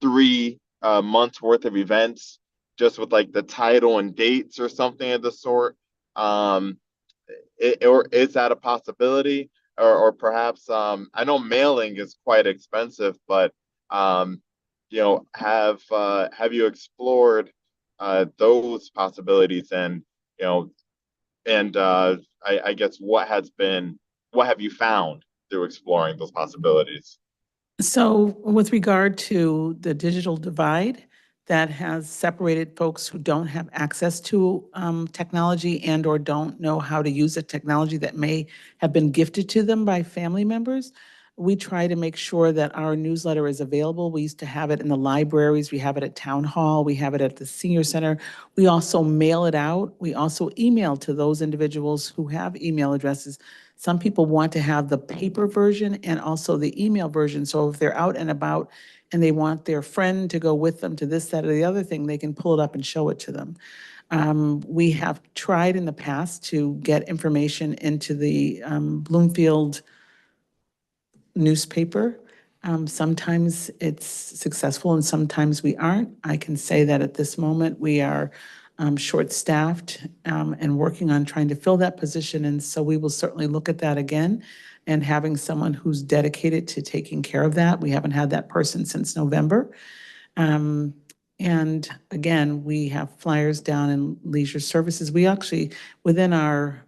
3 months worth of events, just with like the title and dates or something of the sort? Or is that a possibility? Or perhaps I know mailing is quite expensive, but have you explored those possibilities? And I guess what have you found through exploring those possibilities? So with regard to the digital divide that has separated folks who don't have access to technology and or don't know how to use a technology that may have been gifted to them by family members, we try to make sure that our newsletter is available. We used to have it in the libraries. We have it at Town Hall. We have it at the Senior Center. We also mail it out. We also email to those individuals who have email addresses. Some people want to have the paper version and also the email version. So if they're out and about and they want their friend to go with them to this, that, or the other thing, they can pull it up and show it to them. We have tried in the past to get information into the Bloomfield newspaper. Sometimes it's successful and sometimes we aren't. I can say that at this moment we are short-staffed and working on trying to fill that position. And so we will certainly look at that again and having someone who's dedicated to taking care of that. We haven't had that person since November. And again, we have flyers down in leisure services. We actually, within our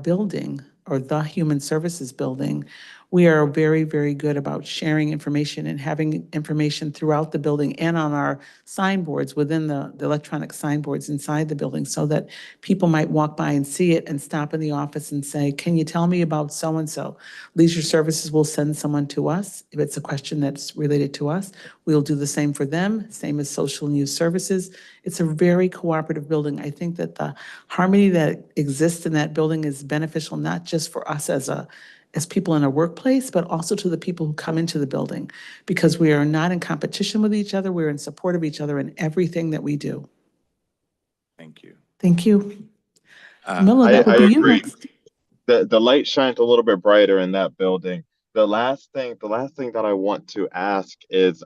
building, or the Human Services Building, we are very, very good about sharing information and having information throughout the building and on our signboards within the electronic signboards inside the building, so that people might walk by and see it and stop in the office and say, can you tell me about so-and-so? Leisure Services will send someone to us. If it's a question that's related to us, we'll do the same for them, same as Social and Youth Services. It's a very cooperative building. I think that the harmony that exists in that building is beneficial, not just for us as people in a workplace, but also to the people who come into the building, because we are not in competition with each other. We're in support of each other in everything that we do. Thank you. Thank you. Camilla, that would be you agree. next. The light shines a little bit brighter in that building. The last thing that I want to ask is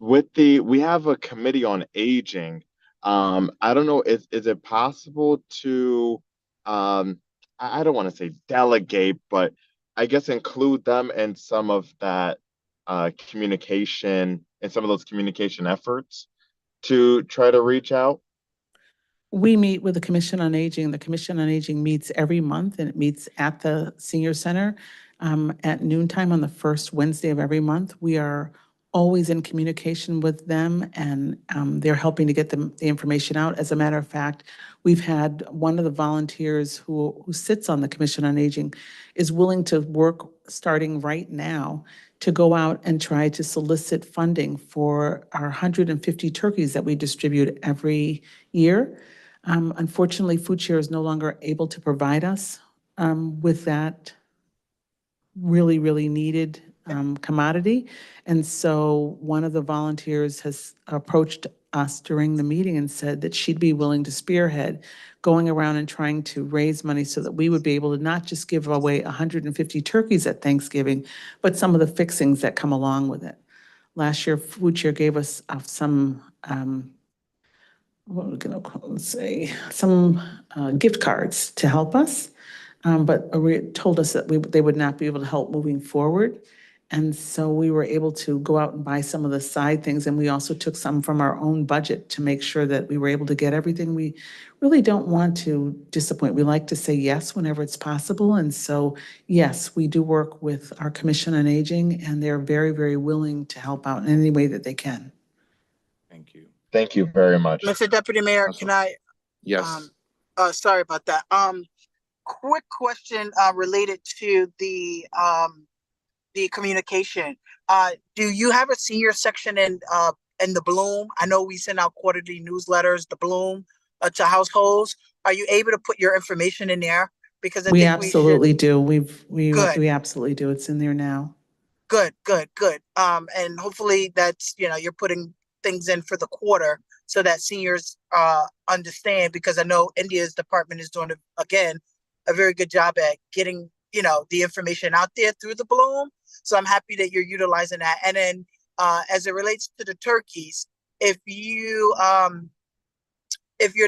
we have a committee on aging. I don't know, is it possible to I don't want to say delegate, but I guess include them in some of that communication and some of those communication efforts to try to reach out? We meet with the Commission on Aging. The Commission on Aging meets every month, and it meets at the Senior Center at noontime on the first Wednesday of every month. We are always in communication with them, and they're helping to get the information out. As a matter of fact, we've had one of the volunteers who sits on the Commission on Aging is willing to work starting right now to go out and try to solicit funding for our 150 turkeys that we distribute every year. Unfortunately, Food Share is no longer able to provide us with that really, really needed commodity. And so one of the volunteers has approached us during the meeting and said that she'd be willing to spearhead going around and trying to raise money so that we would be able to not just give away 150 turkeys at Thanksgiving, but some of the fixings that come along with it. Last year, Food Chair gave us some what we're going to say, some gift cards to help us, but told us that they would not be able to help moving forward. And so we were able to go out and buy some of the side things, and we also took some from our own budget to make sure that we were able to get everything. We really don't want to disappoint. We like to say yes whenever it's possible, and so yes, we do work with our Commission on Aging, and they're very, very willing to help out in any way that they can. Thank you. Thank you very much. Mr. Deputy Mayor, can I, Yes. sorry about that. Quick question, related to the communication. Do you have a senior section in the Bloom? I know we send out quarterly newsletters, the Bloom, to households. Are you able to put your information in there? Because I We think absolutely do. Good. We absolutely do. It's in there now. Good. And hopefully that's, you're putting things in for the quarter so that seniors understand, because I know India's department is doing, again, a very good job at getting, the information out there through the Bloom. So I'm happy that you're utilizing that. And then as it relates to the turkeys, if you're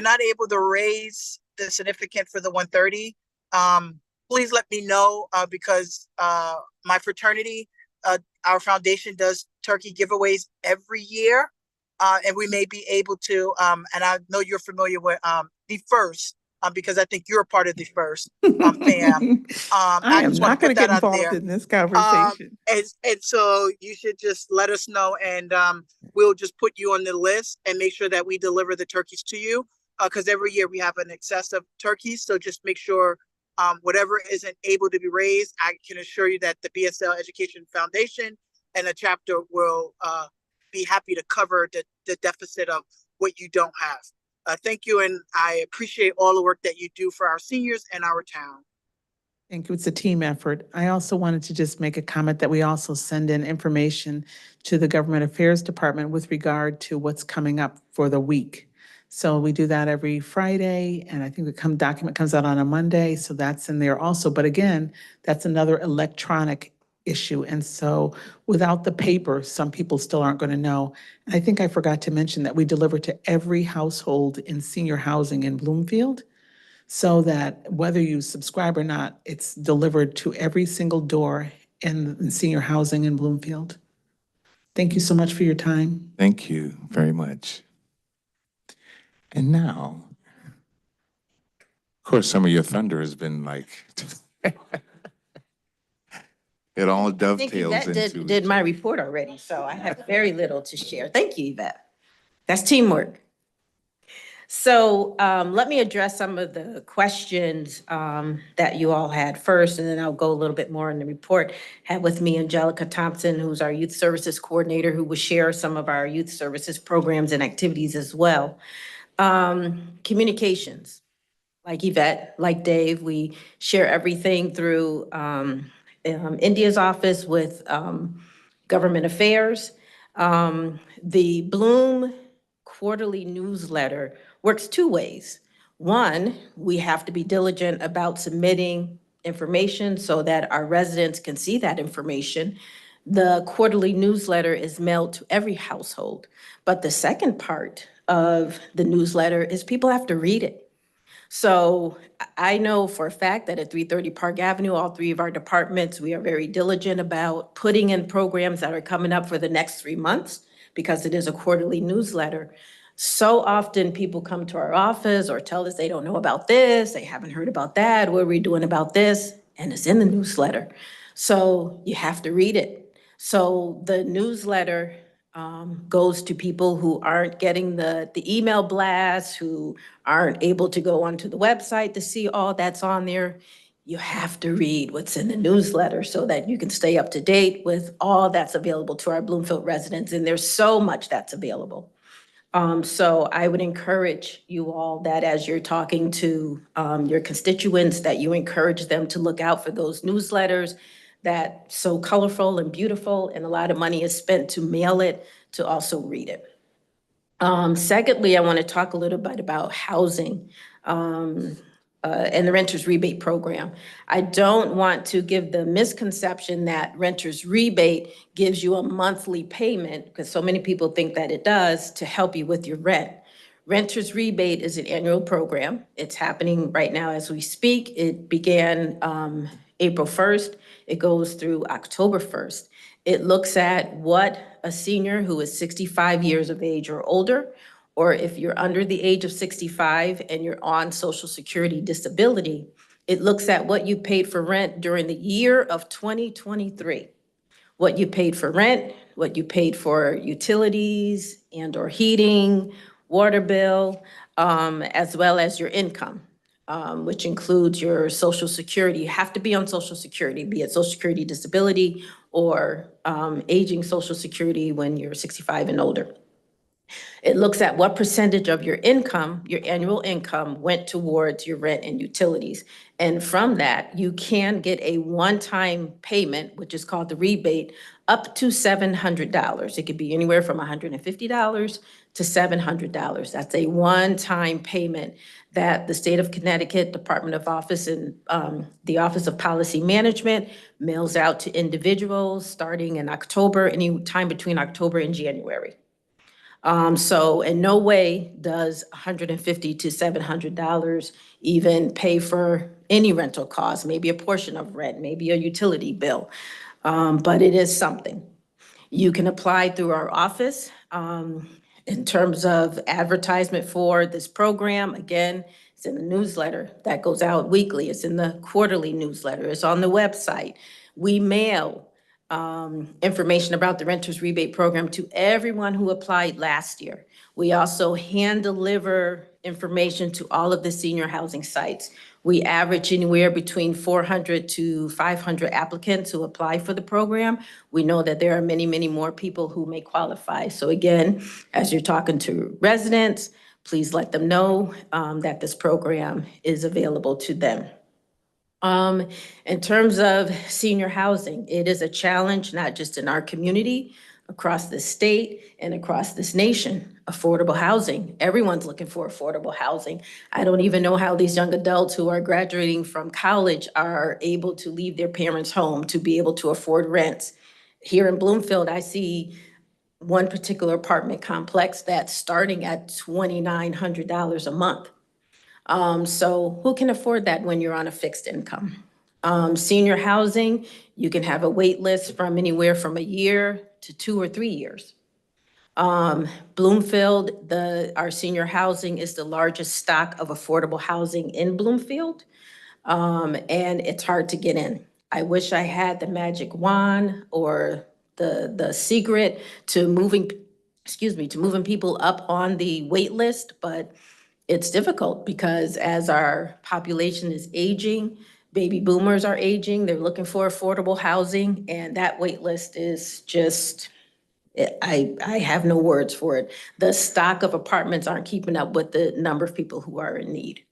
not able to raise the significant for the 130, please let me know, because my fraternity, our foundation does turkey giveaways every year, and we may be able to, and I know you're familiar with the first, because I think you're a part of the first fam. I am not going to get involved in this conversation. And so you should just let us know, and we'll just put you on the list and make sure that we deliver the turkeys to you, because every year we have an excess of turkeys. So just make sure whatever isn't able to be raised, I can assure you that the BSL Education Foundation and a chapter will be happy to cover the deficit of what you don't have. Thank you, and I appreciate all the work that you do for our seniors and our town. Thank you. It's a team effort. I also wanted to just make a comment that we also send in information to the Government Affairs Department with regard to what's coming up for the week. So we do that every Friday, and I think the document comes out on a Monday, so that's in there also. But again, that's another electronic issue. And so without the paper, some people still aren't going to know. And I think I forgot to mention that we deliver to every household in senior housing in Bloomfield, so that whether you subscribe or not, it's delivered to every single door in senior housing in Bloomfield. Thank you so much for your time. Thank you very much. And now, of course, some of your thunder has been like, it all I think dovetails Yvette into. did my report already, so I have very little to share. Thank you, Yvette. That's teamwork. So let me address some of the questions that you all had first, and then I'll go a little bit more in the report. Had with me Angelica Thompson, who's our youth services coordinator, who will share some of our youth services programs and activities as well. Communications, like Yvette, like Dave, we share everything through India's office with government affairs. The Bloom quarterly newsletter works two ways. One, we have to be diligent about submitting information so that our residents can see that information. The quarterly newsletter is mailed to every household. But the second part of the newsletter is people have to read it. So I know for a fact that at 330 Park Avenue, all three of our departments, we are very diligent about putting in programs that are coming up for the next 3 months, because it is a quarterly newsletter. So often people come to our office or tell us they don't know about this, they haven't heard about that, what are we doing about this? And it's in the newsletter. So you have to read it. So the newsletter goes to people who aren't getting the email blasts, who aren't able to go onto the website to see all that's on there. You have to read what's in the newsletter so that you can stay up to date with all that's available to our Bloomfield residents. And there's so much that's available. So I would encourage you all that as you're talking to your constituents, that you encourage them to look out for those newsletters, that's so colorful and beautiful, and a lot of money is spent to mail it, to also read it. Secondly, I want to talk a little bit about housing and the renters rebate program. I don't want to give the misconception that renters rebate gives you a monthly payment, because so many people think that it does, to help you with your rent. Renters rebate is an annual program. It's happening right now as we speak. It began April 1st. It goes through October 1st. It looks at what a senior who is 65 years of age or older, or if you're under the age of 65 and you're on Social Security disability, it looks at what you paid for rent during the year of 2023. What you paid for rent, what you paid for utilities and or heating, water bill, as well as your income, which includes your Social Security. You have to be on Social Security, be it Social Security disability or aging Social Security when you're 65 and older. It looks at what percentage of your income, your annual income, went towards your rent and utilities. And from that, you can get a one-time payment, which is called the rebate, up to $700. It could be anywhere from $150 to $700. That's a one-time payment that the state of Connecticut Department of Office and the Office of Policy Management mails out to individuals starting in October, any time between October and January. So in no way does $150 to $700 even pay for any rental costs, maybe a portion of rent, maybe a utility bill, but it is something. You can apply through our office. In terms of advertisement for this program, again, it's in the newsletter that goes out weekly. It's in the quarterly newsletter. It's on the website. We mail information about the renters rebate program to everyone who applied last year. We also hand deliver information to all of the senior housing sites. We average anywhere between 400 to 500 applicants who apply for the program. We know that there are many, many more people who may qualify. So again, as you're talking to residents, please let them know that this program is available to them. In terms of senior housing, it is a challenge, not just in our community, across the state and across this nation. Affordable housing, everyone's looking for affordable housing. I don't even know how these young adults who are graduating from college are able to leave their parents' home to be able to afford rents. Here in Bloomfield, I see one particular apartment complex that's starting at $2,900 a month. So who can afford that when you're on a fixed income? Senior housing, you can have a wait list from anywhere from a year to 2 or 3 years. Bloomfield, our senior housing is the largest stock of affordable housing in Bloomfield, and it's hard to get in. I wish I had the magic wand or the secret to moving people up on the wait list, but it's difficult because as our population is aging, baby boomers are aging, they're looking for affordable housing, and that wait list is just, I have no words for it. The stock of apartments aren't keeping up with the number of people who are in need.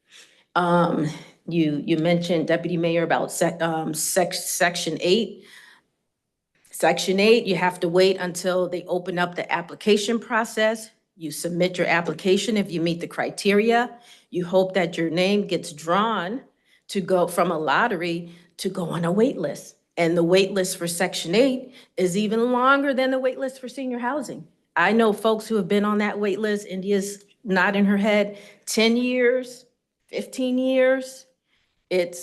You mentioned, Deputy Mayor, about Section 8. Section 8, you have to wait until they open up the application process. You submit your application if you meet the criteria. You hope that your name gets drawn to go from a lottery to go on a wait list. And the wait list for Section 8 is even longer than the wait list for senior housing. I know folks who have been on that wait list, India's nodding her head, 10 years, 15 years. And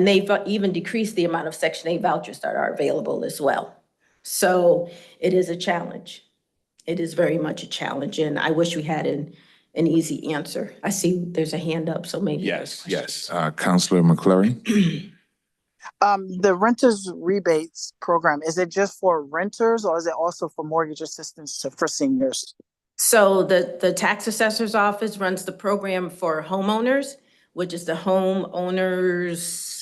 they've even decreased the amount of Section 8 vouchers that are available as well. So it is a challenge. It is very much a challenge, and I wish we had an easy answer. I see there's a hand up, so maybe. Yes. Counselor McCleary? The renters rebates program, is it just for renters or is it also for mortgage assistance for seniors? So the tax assessor's office runs the program for homeowners, which is the homeowners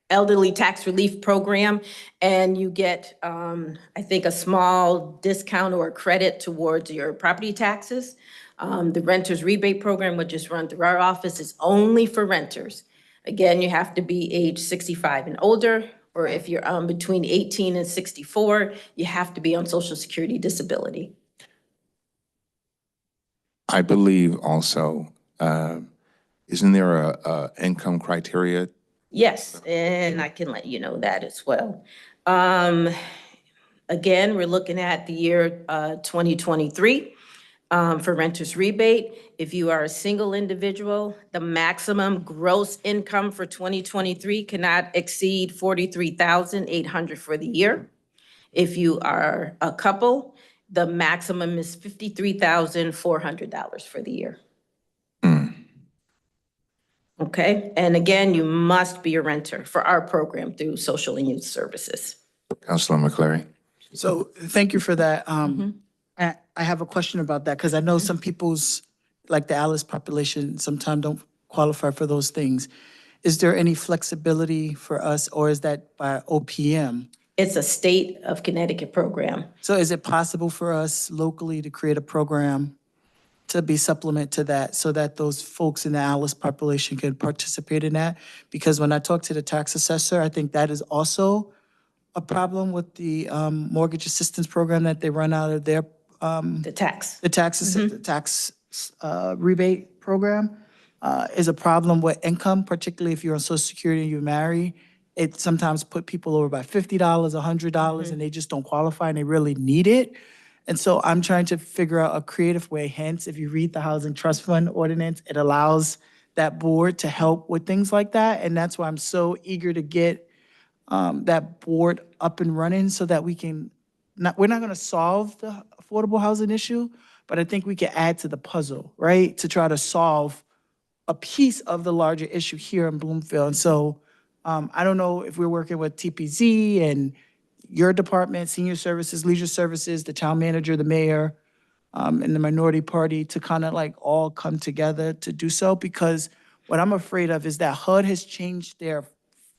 elderly tax relief program, and you get, I think, a small discount or a credit towards your property taxes. The renters rebate program, which is run through our office, is only for renters. Again, you have to be age 65 and older, or if you're between 18 and 64, you have to be on Social Security disability. I believe also, isn't there a income criteria? Yes, and I can let you know that as well. Again, we're looking at the year 2023 for renter's rebate. If you are a single individual, the maximum gross income for 2023 cannot exceed $43,800 for the year. If you are a couple, the maximum is $53,400 for the year. Okay, and again, you must be a renter for our program through Social and Youth Services. Councilor McCleary? So thank you for that. I have a question about that because I know some people's, like the Alice population, sometimes don't qualify for those things. Is there any flexibility for us, or is that by OPM? It's a state of Connecticut program. So is it possible for us locally to create a program to be supplement to that so that those folks in the Alice population can participate in that? Because when I talk to the tax assessor, I think that is also a problem with the mortgage assistance program that they run out of their, The tax. the tax rebate program is a problem with income, particularly if you're on Social Security and you're married. It sometimes put people over by $50, $100, and they just don't qualify and they really need it. And so I'm trying to figure out a creative way. Hence, if you read the Housing Trust Fund ordinance, it allows that board to help with things like that. And that's why I'm so eager to get that board up and running so that we can, we're not gonna solve the affordable housing issue, but I think we can add to the puzzle, right? To try to solve a piece of the larger issue here in Bloomfield. And so I don't know if we're working with TPZ and your department, senior services, leisure services, the town manager, the mayor, and the minority party to kind of like all come together to do so, because what I'm afraid of is that HUD has changed their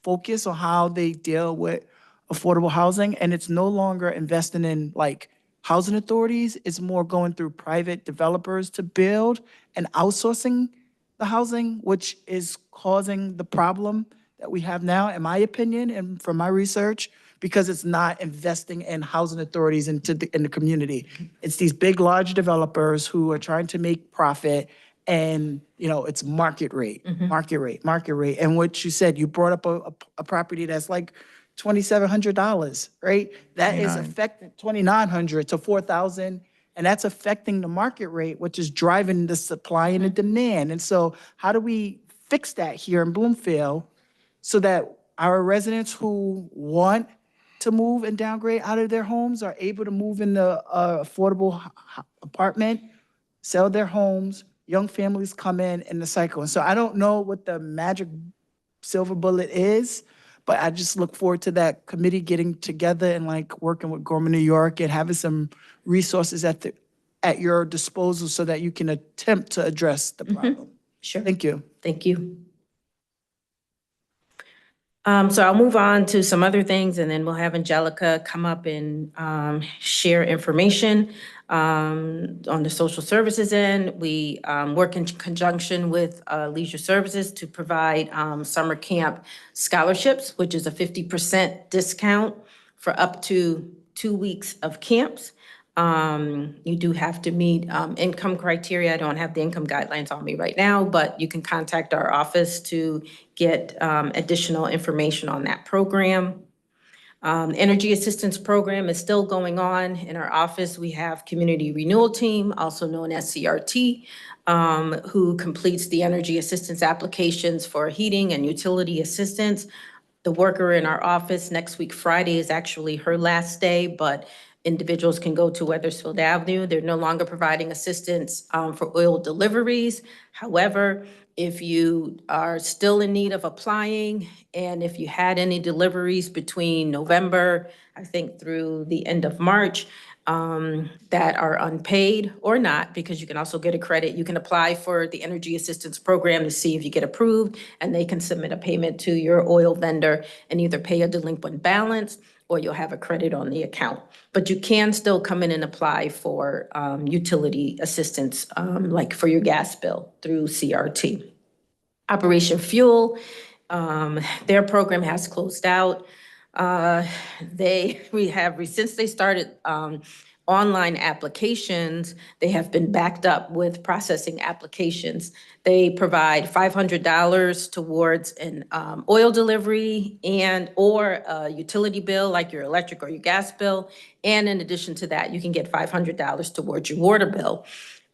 focus on how they deal with affordable housing, and it's no longer investing in like housing authorities. It's more going through private developers to build and outsourcing the housing, which is causing the problem that we have now, in my opinion, and from my research, because it's not investing in housing authorities in the community. It's these big, large developers who are trying to make profit, and, you know, it's market rate, market rate, market rate. And what you said, you brought up a property that's like $2,700, right? That is affecting $2,900 to $4,000, and that's affecting the market rate, which is driving the supply and the demand. And so how do we fix that here in Bloomfield so that our residents who want to move and downgrade out of their homes are able to move in the affordable apartment, sell their homes, young families come in the cycle? And so I don't know what the magic silver bullet is, but I just look forward to that committee getting together and like working with Gorman, New York, and having some resources at your disposal so that you can attempt to address the problem. Sure. Thank you. Thank you. So I'll move on to some other things, and then we'll have Angelica come up and share information on the social services end. We work in conjunction with Leisure Services to provide summer camp scholarships, which is a 50% discount for up to 2 weeks of camps. You do have to meet income criteria. I don't have the income guidelines on me right now, but you can contact our office to get additional information on that program. Energy assistance program is still going on. In our office, we have Community Renewal Team, also known as CRT, who completes the energy assistance applications for heating and utility assistance. The worker in our office next week, Friday, is actually her last day, but individuals can go to Weathersfield Avenue. They're no longer providing assistance for oil deliveries. However, if you are still in need of applying, and if you had any deliveries between November, I think through the end of March, that are unpaid or not, because you can also get a credit. You can apply for the energy assistance program to see if you get approved, and they can submit a payment to your oil vendor and either pay a delinquent balance or you'll have a credit on the account. But you can still come in and apply for utility assistance, like for your gas bill through CRT. Operation Fuel Their program has closed out. Since they started online applications, they have been backed up with processing applications. They provide $500 towards an oil delivery or a utility bill, like your electric or your gas bill. And in addition to that, you can get $500 towards your water bill.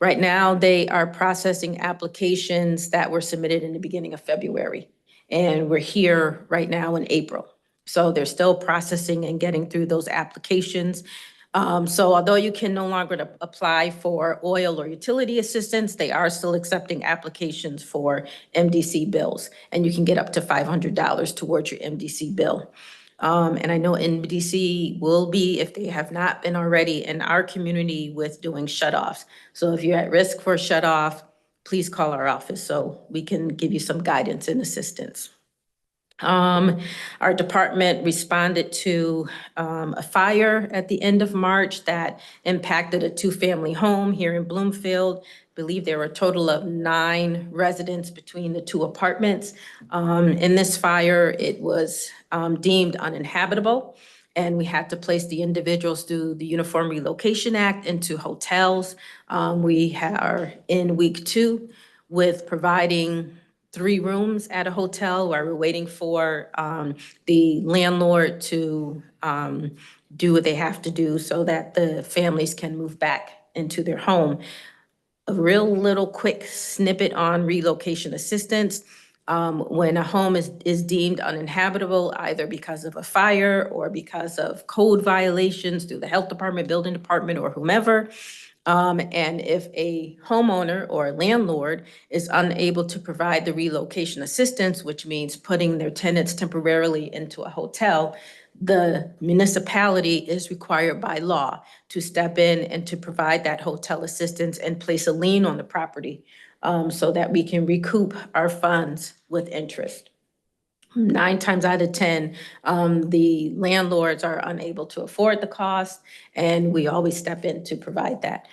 Right now, they are processing applications that were submitted in the beginning of February. And we're here right now in April. So they're still processing and getting through those applications. So although you can no longer apply for oil or utility assistance, they are still accepting applications for MDC bills. And you can get up to $500 towards your MDC bill. And I know MDC will be, if they have not been already, in our community with doing shut-offs. So if you're at risk for a shut-off, please call our office so we can give you some guidance and assistance. Our department responded to a fire at the end of March that impacted a two-family home here in Bloomfield. I believe there were a total of 9 residents between the 2 apartments. In this fire, it was deemed uninhabitable, and we had to place the individuals through the Uniform Relocation Act into hotels. We are in week 2 with providing 3 rooms at a hotel while we're waiting for the landlord to do what they have to do so that the families can move back into their home. A real little quick snippet on relocation assistance. When a home is deemed uninhabitable, either because of a fire or because of code violations through the health department, building department, or whomever, and if a homeowner or a landlord is unable to provide the relocation assistance, which means putting their tenants temporarily into a hotel, the municipality is required by law to step in and to provide that hotel assistance and place a lien on the property so that we can recoup our funds with interest. 9 times out of 10, the landlords are unable to afford the cost, and we always step in to provide that.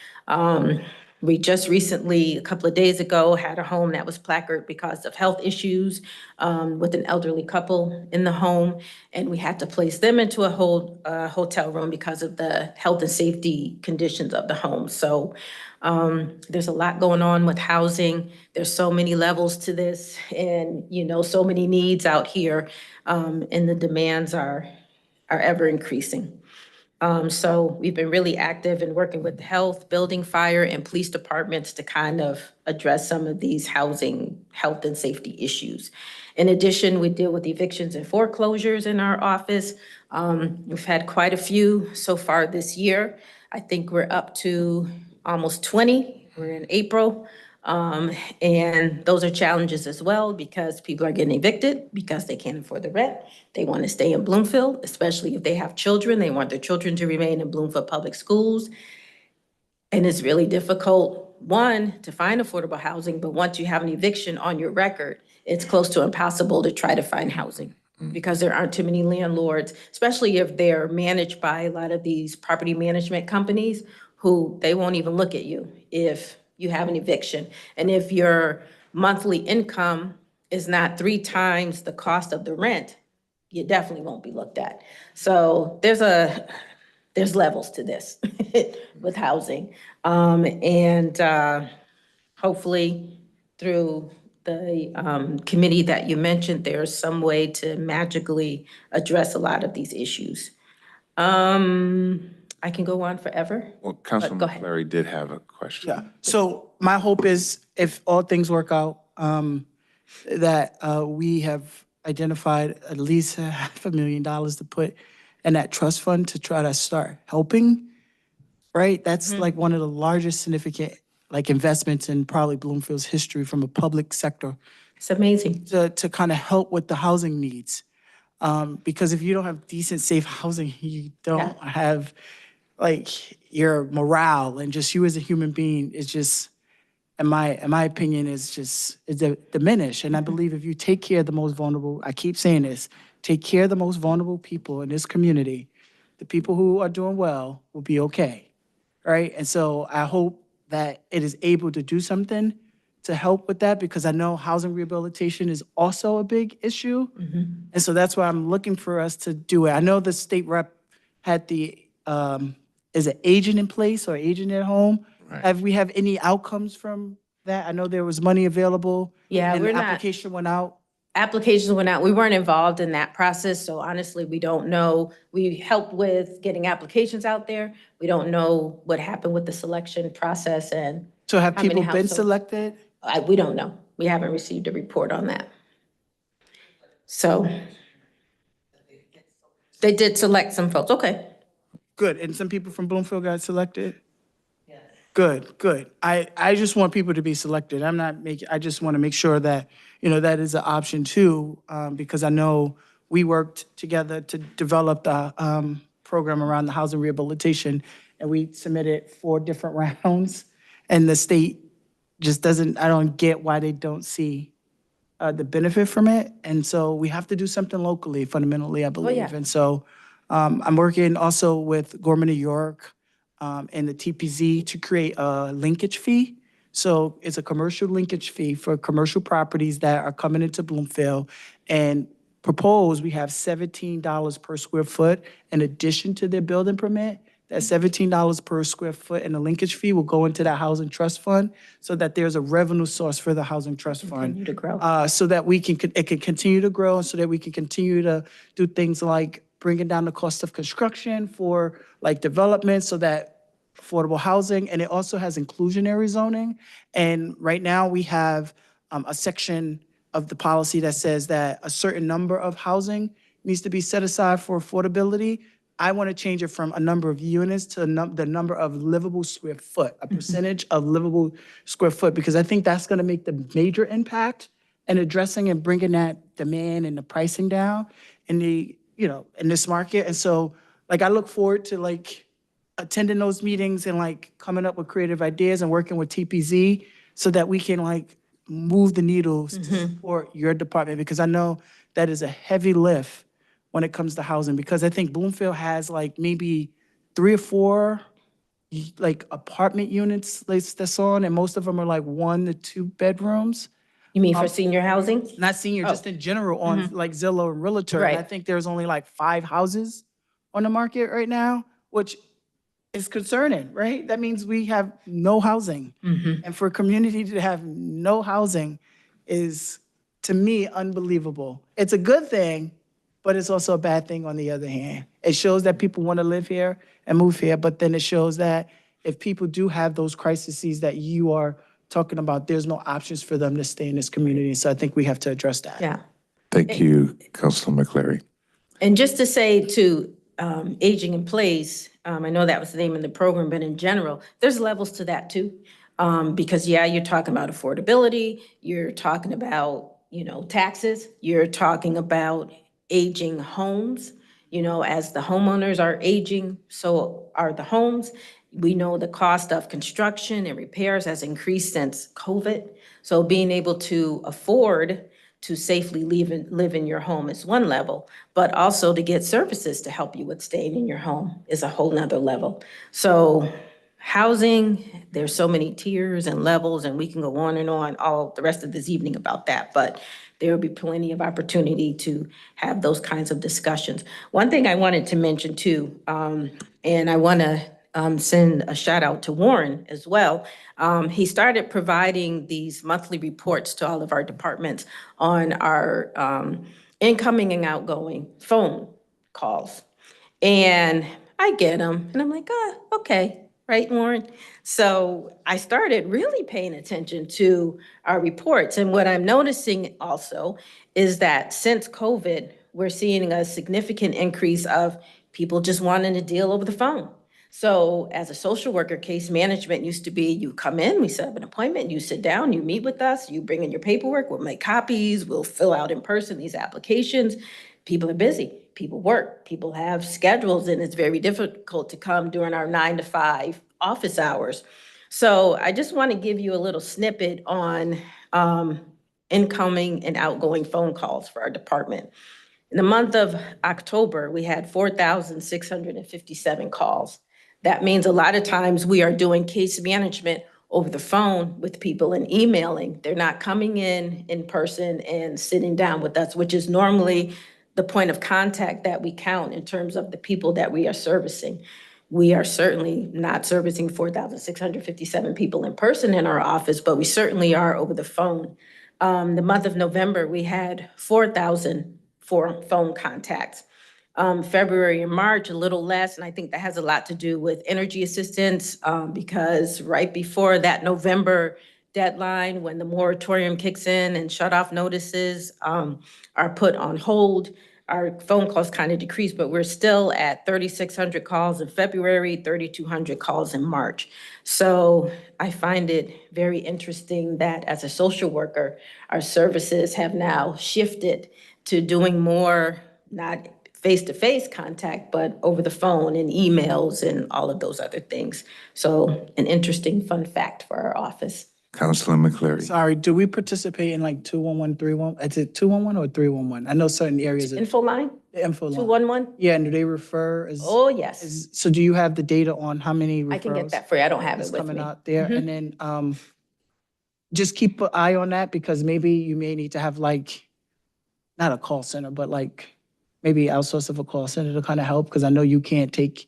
We just recently, a couple of days ago, had a home that was placarded because of health issues with an elderly couple in the home, and we had to place them into a hotel room because of the health and safety conditions of the home. So there's a lot going on with housing. There's so many levels to this, and so many needs out here, and the demands are ever increasing. So we've been really active in working with the health, building, fire, and police departments to kind of address some of these housing, health, and safety issues. In addition, we deal with evictions and foreclosures in our office. We've had quite a few so far this year. I think we're up to almost 20. We're in April. And those are challenges as well because people are getting evicted because they can't afford the rent. They want to stay in Bloomfield, especially if they have children. They want their children to remain in Bloomfield Public Schools. And it's really difficult, one, to find affordable housing, but once you have an eviction on your record, it's close to impossible to try to find housing because there aren't too many landlords, especially if they're managed by a lot of these property management companies who they won't even look at you if you have an eviction. And if your monthly income is not 3 times the cost of the rent, you definitely won't be looked at. So there's levels to this with housing. Hopefully through the committee that you mentioned, there's some way to magically address a lot of these issues. I can go on forever. Well, go Councilman ahead. Larry did have a question. Yeah, so my hope is if all things work out, that we have identified at least $500,000 to put in that trust fund to try to start helping, right? That's like one of the largest significant investments in probably Bloomfield's history from a public sector It's amazing. to kind of help with the housing needs. Because if you don't have decent, safe housing, you don't have your morale and just you as a human being is just, in my opinion, is diminished. And I believe if you take care of the most vulnerable, I keep saying this, take care of the most vulnerable people in this community, the people who are doing well will be okay, right? And so I hope that it is able to do something to help with that because I know housing rehabilitation is also a big issue. And so that's why I'm looking for us to do it. I know the state rep had the, is it agent in place or agent at home? Right. Have we have any outcomes from that? I know there was money available. Yeah, and we're the not- application went out. Applications went out. We weren't involved in that process, so honestly, we don't know. We helped with getting applications out there. We don't know what happened with the selection process and So have how many people been households. selected? We don't know. We haven't received a report on that. So they did select some folks. Okay. Good, and some people from Bloomfield got selected? Yes. Good, good. I just want people to be selected. I'm not making, I just want to make sure that, that is an option too, because I know we worked together to develop the program around the housing rehabilitation, and we submitted 4 different rounds, and the state just doesn't, I don't get why they don't see the benefit from it, and so we have to do something locally, fundamentally, I believe. yeah. And so I'm working also with Gorman New York and the TPZ to create a linkage fee. So it's a commercial linkage fee for commercial properties that are coming into Bloomfield. And proposed, we have $17 per square foot in addition to their building permit. That $17 per square foot and the linkage fee will go into that housing trust fund so that there's a revenue source for the housing trust fund. Continue to grow. So that it can continue to grow and so that we can continue to do things like bringing down the cost of construction for like development so that affordable housing, and it also has inclusionary zoning. And right now we have a section of the policy that says that a certain number of housing needs to be set aside for affordability. I want to change it from a number of units to the number of livable square foot, a percentage of livable square foot, because I think that's going to make the major impact in addressing and bringing that demand and the pricing down in the, in this market. And so, like, I look forward to like attending those meetings and like coming up with creative ideas and working with TPZ so that we can like move the needles to support your department, because I know that is a heavy lift when it comes to housing, because I think Bloomfield has like maybe 3 or 4 like apartment units that's on, and most of them are like 1 to 2 bedrooms. You mean for senior housing? Not senior, just in general on like Zillow and Realtor. And I Right. think there's only like 5 houses on the market right now, which is concerning, right? That means we have no housing. And for a community to have no housing is, to me, unbelievable. It's a good thing, but it's also a bad thing on the other hand. It shows that people want to live here and move here, but then it shows that if people do have those crises that you are talking about, there's no options for them to stay in this community. So I think we have to address that. Yeah. Thank you, Councilor McCleary. And just to say to aging in place, I know that was the name of the program, but in general, there's levels to that too. Because yeah, you're talking about affordability, you're talking about, taxes, you're talking about aging homes. As the homeowners are aging, so are the homes. We know the cost of construction and repairs has increased since COVID. So being able to afford to safely live in your home is one level, but also to get services to help you with staying in your home is a whole nother level. So housing, there's so many tiers and levels, and we can go on and on all the rest of this evening about that, but there will be plenty of opportunity to have those kinds of discussions. One thing I wanted to mention too, and I want to send a shout out to Warren as well. He started providing these monthly reports to all of our departments on our incoming and outgoing phone calls. And I get them and I'm like, okay, right, Warren? So I started really paying attention to our reports. And what I'm noticing also is that since COVID, we're seeing a significant increase of people just wanting to deal over the phone. So as a social worker, case management used to be, you come in, we set up an appointment, you sit down, you meet with us, you bring in your paperwork, we'll make copies, we'll fill out in person these applications. People are busy, people work, people have schedules, and it's very difficult to come during our 9 to 5 office hours. So I just want to give you a little snippet on incoming and outgoing phone calls for our department. In the month of October, we had 4,657 calls. That means a lot of times we are doing case management over the phone with people and emailing. They're not coming in person and sitting down with us, which is normally the point of contact that we count in terms of the people that we are servicing. We are certainly not servicing 4,657 people in person in our office, but we certainly are over the phone. The month of November, we had 4,004 phone contacts. February and March, a little less, and I think that has a lot to do with energy assistance, because right before that November deadline, when the moratorium kicks in and shut-off notices are put on hold, our phone calls kind of decreased, but we're still at 3,600 calls in February, 3,200 calls in March. So I find it very interesting that as a social worker, our services have now shifted to doing more, not face-to-face contact, but over the phone and emails and all of those other things. So an interesting fun fact for our office. Councilor McCleary. Sorry, do we participate in like 211, 311? Is it 211 or 311? I know certain areas of Info line, the info line. 211? Yeah, and do they refer as? Oh, yes. So do you have the data on how many referrals? I can get that for you. I don't have That's it with coming me. out there? And then just keep an eye on that, because maybe you may need to have like, not a call center, but like maybe outsource of a call center to kind of help, because I know you can't take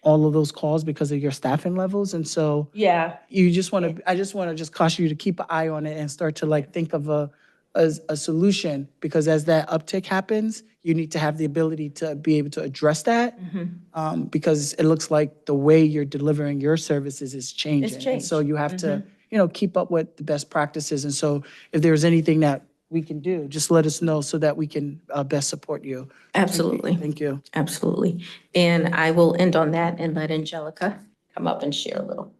all of those calls because of your staffing levels. And so Yeah. you just want to, I just want to just caution you to keep an eye on it and start to like think of a solution, because as that uptick happens, you need to have the ability to be able to address that. Because it looks like the way you're delivering your services is changing. And so changed. you have to, keep up with the best practices. And so if there's anything that we can do, just let us know so that we can best support you. Absolutely. Thank you. Absolutely. And I will end on that and let Angelica come up and share a little.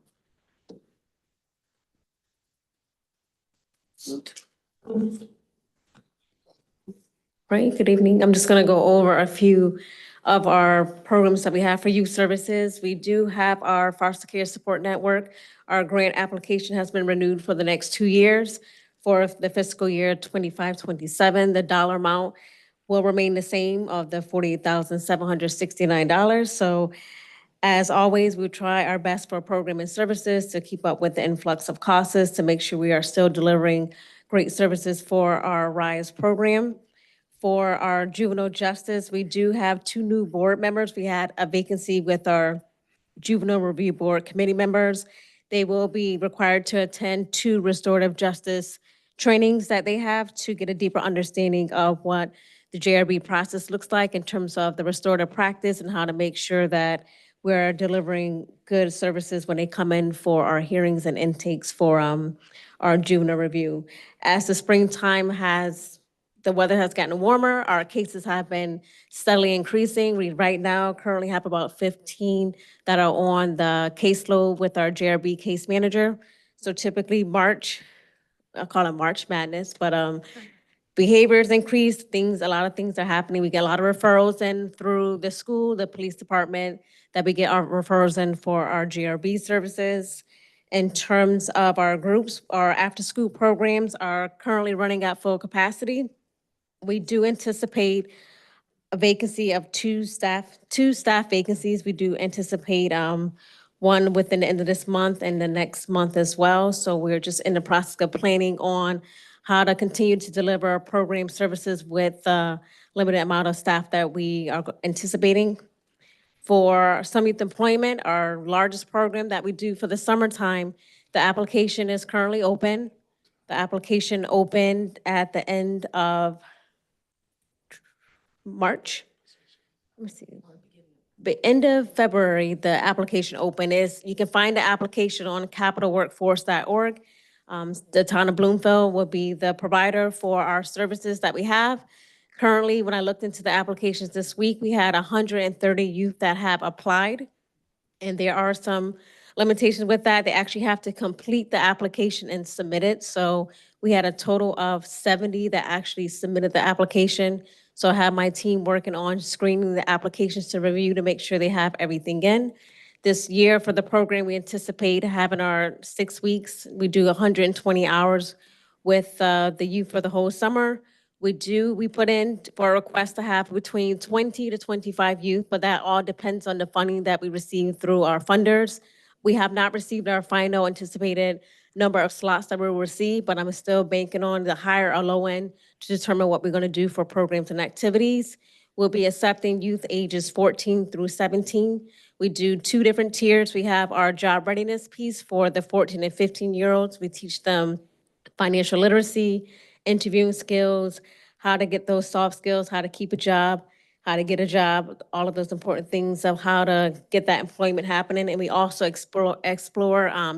Right, good evening. I'm just going to go over a few of our programs that we have for youth services. We do have our foster care support network. Our grant application has been renewed for the next 2 years for the fiscal year 25-27. The dollar amount will remain the same of the $48,769. So as always, we try our best for program and services to keep up with the influx of costs to make sure we are still delivering great services for our RISE program. For our juvenile justice, we do have 2 new board members. We had a vacancy with our juvenile review board committee members. They will be required to attend 2 restorative justice trainings that they have to get a deeper understanding of what the JRB process looks like in terms of the restorative practice and how to make sure that we're delivering good services when they come in for our hearings and intakes for our juvenile review. As the springtime the weather has gotten warmer, our cases have been steadily increasing. We right now currently have about 15 that are on the caseload with our JRB case manager. So typically March, I call it March Madness, but behaviors increase, a lot of things are happening. We get a lot of referrals in through the school, the police department, that we get our referrals in for our JRB services. In terms of our groups, our after-school programs are currently running at full capacity. We do anticipate a vacancy of 2 staff vacancies. We do anticipate one within the end of this month and the next month as well. So we're just in the process of planning on how to continue to deliver program services with the limited amount of staff that we are anticipating. For some youth employment, our largest program that we do for the summertime, the application is currently open. The application opened at the end of March. Let me see. The end of February, the application open is, you can find the application on capitalworkforce.org. The town of Bloomfield will be the provider for our services that we have. Currently, when I looked into the applications this week, we had 130 youth that have applied. And there are some limitations with that. They actually have to complete the application and submit it. So we had a total of 70 that actually submitted the application. So I have my team working on screening the applications to review to make sure they have everything in. This year for the program, we anticipate having our 6 weeks. We do 120 hours with the youth for the whole summer. We put in for a request to have between 20 to 25 youth, but that all depends on the funding that we receive through our funders. We have not received our final anticipated number of slots that we'll receive, but I'm still banking on the higher or low end to determine what we're going to do for programs and activities. We'll be accepting youth ages 14 through 17. We do 2 different tiers. We have our job readiness piece for the 14 and 15-year-olds. We teach them financial literacy, interviewing skills, how to get those soft skills, how to keep a job, how to get a job, all of those important things of how to get that employment happening. And we also explore